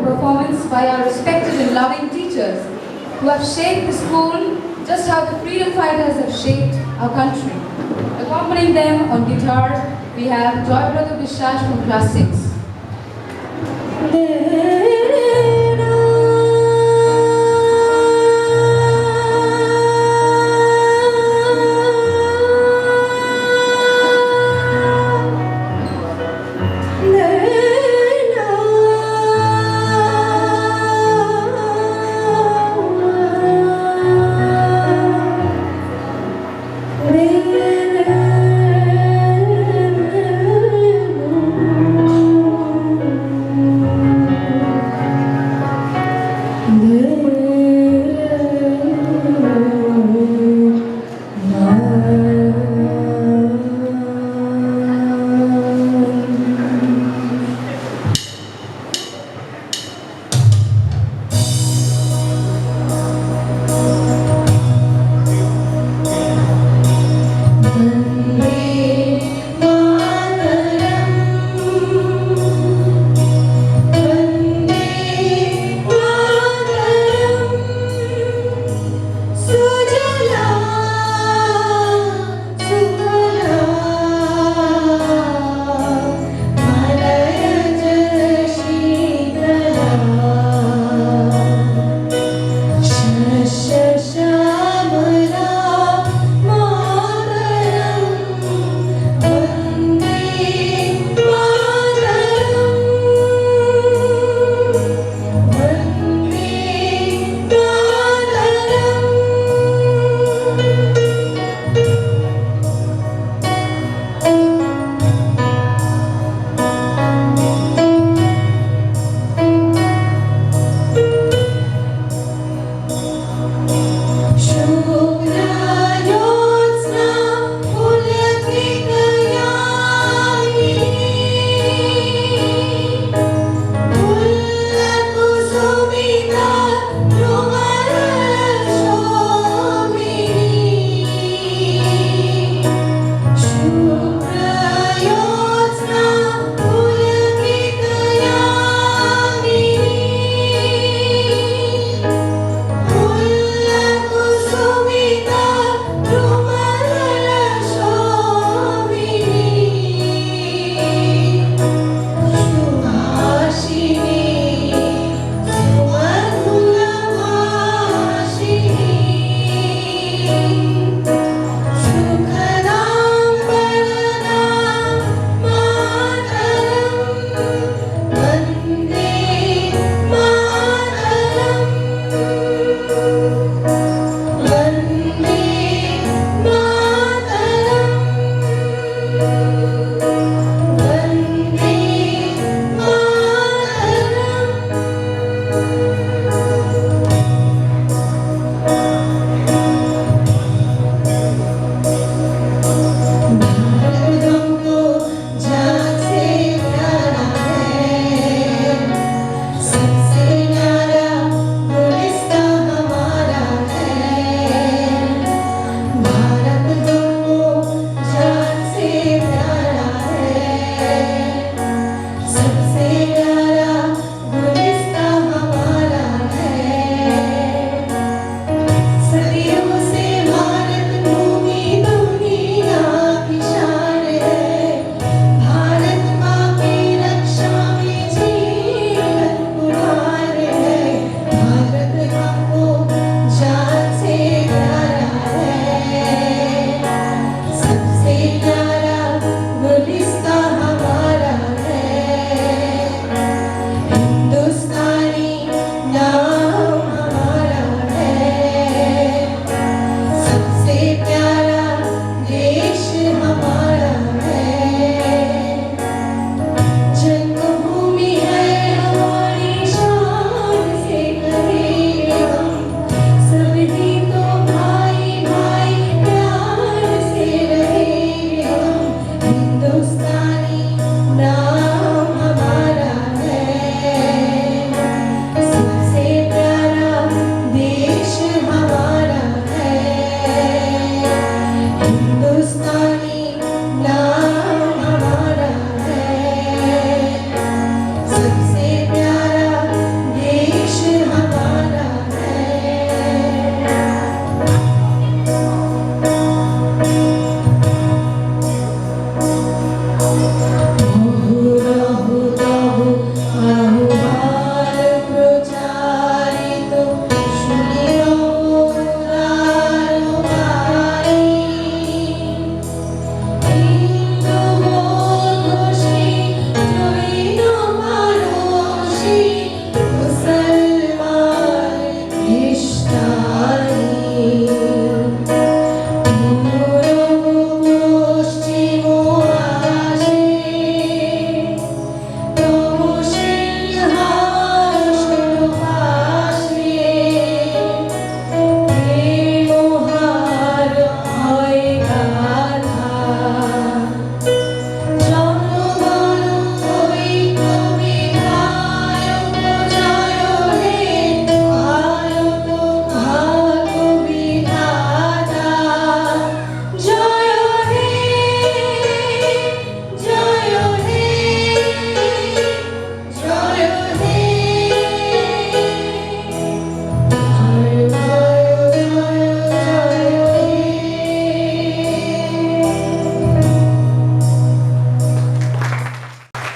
Performance by our respected and loving teachers who have shaped the school just how the freedom fighters have shaped our country. Accompanying them on guitar, we have Joy Brother Vishwas from class 6.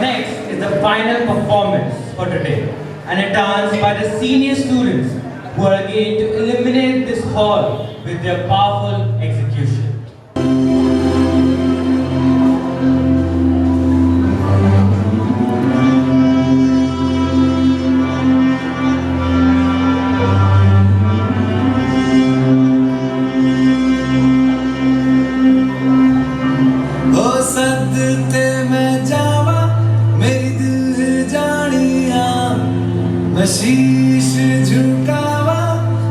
Next is the final performance for today, and a dance by the senior students who are going to illuminate this hall with their powerful execution. शीश झुकावा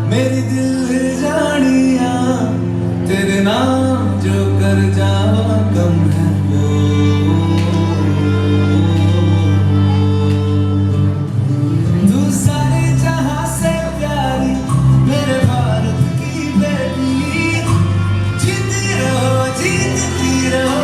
मेरी दिल जानिया तेरे नाम जो कर जावा कम है वो तू सारे जहां से प्यारी मेरे भारत की बेटी जीती रहो जीतती रहो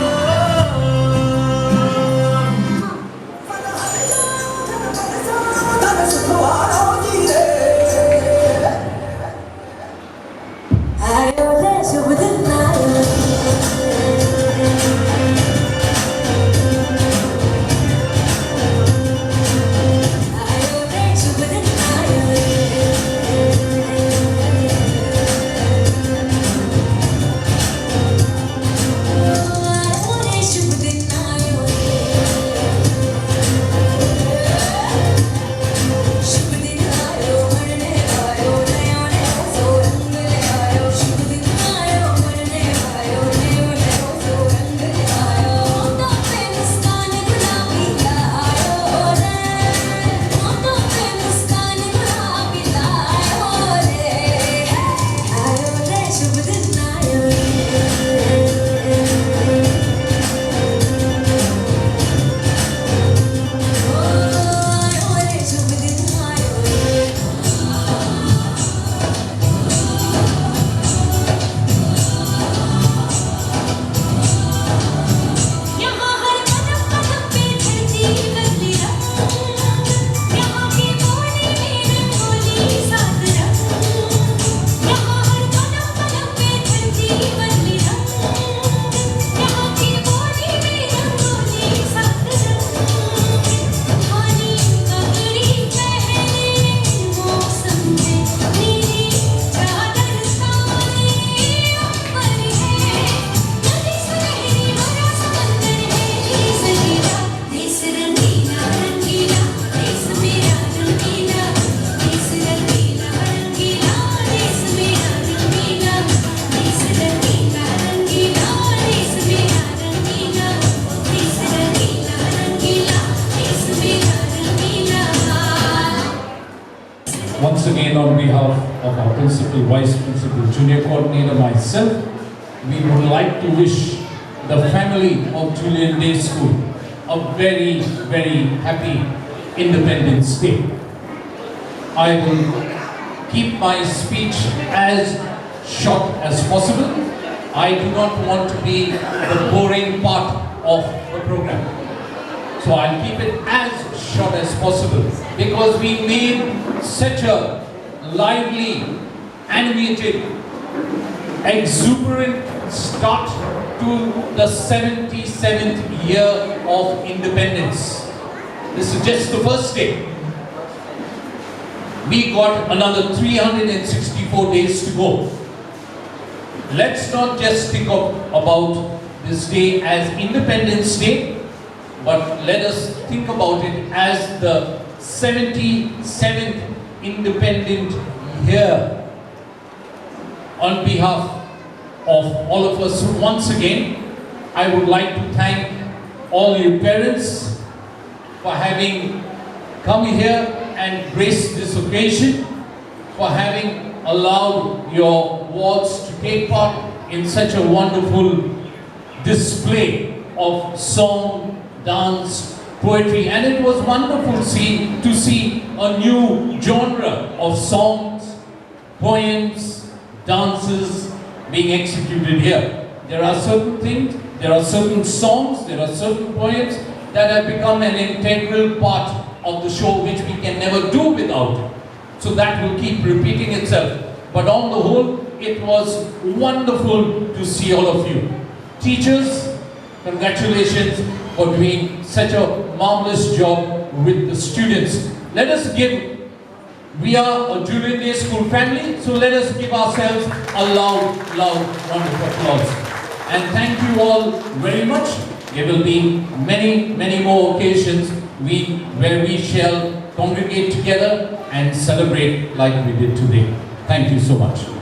Once again, on behalf of our principal, vice principal, junior coordinator, myself, we would like to wish the family of Julien Day School a very, very happy Independence Day. I will keep my speech as short as possible. I do not want to be the boring part of the program. So I'll keep it as short as possible because we made such a lively, animated, exuberant start to the 77th year of independence. This is just the first day. We got another 364 days to go. Let's not just think about this day as Independence Day, but let us think about it as the 77th independent year. On behalf of all of us, once again, I would like to thank all you parents for having come here and graced this occasion, for having allowed your wards to take part in such a wonderful display of song, dance, poetry, and it was wonderful to see a new genre of songs, poems, dances being executed here. There are certain things, there are certain songs, there are certain poems that have become an integral part of the show which we can never do without. So that will keep repeating itself. But on the whole, it was wonderful to see all of you. Teachers, congratulations for doing such a marvelous job with the students. Let us give, we are a Julien Day School family, so let us give ourselves a loud, wonderful applause. And thank you all very much. There will be many more occasions where we shall congregate together and celebrate like we did today. Thank you so much.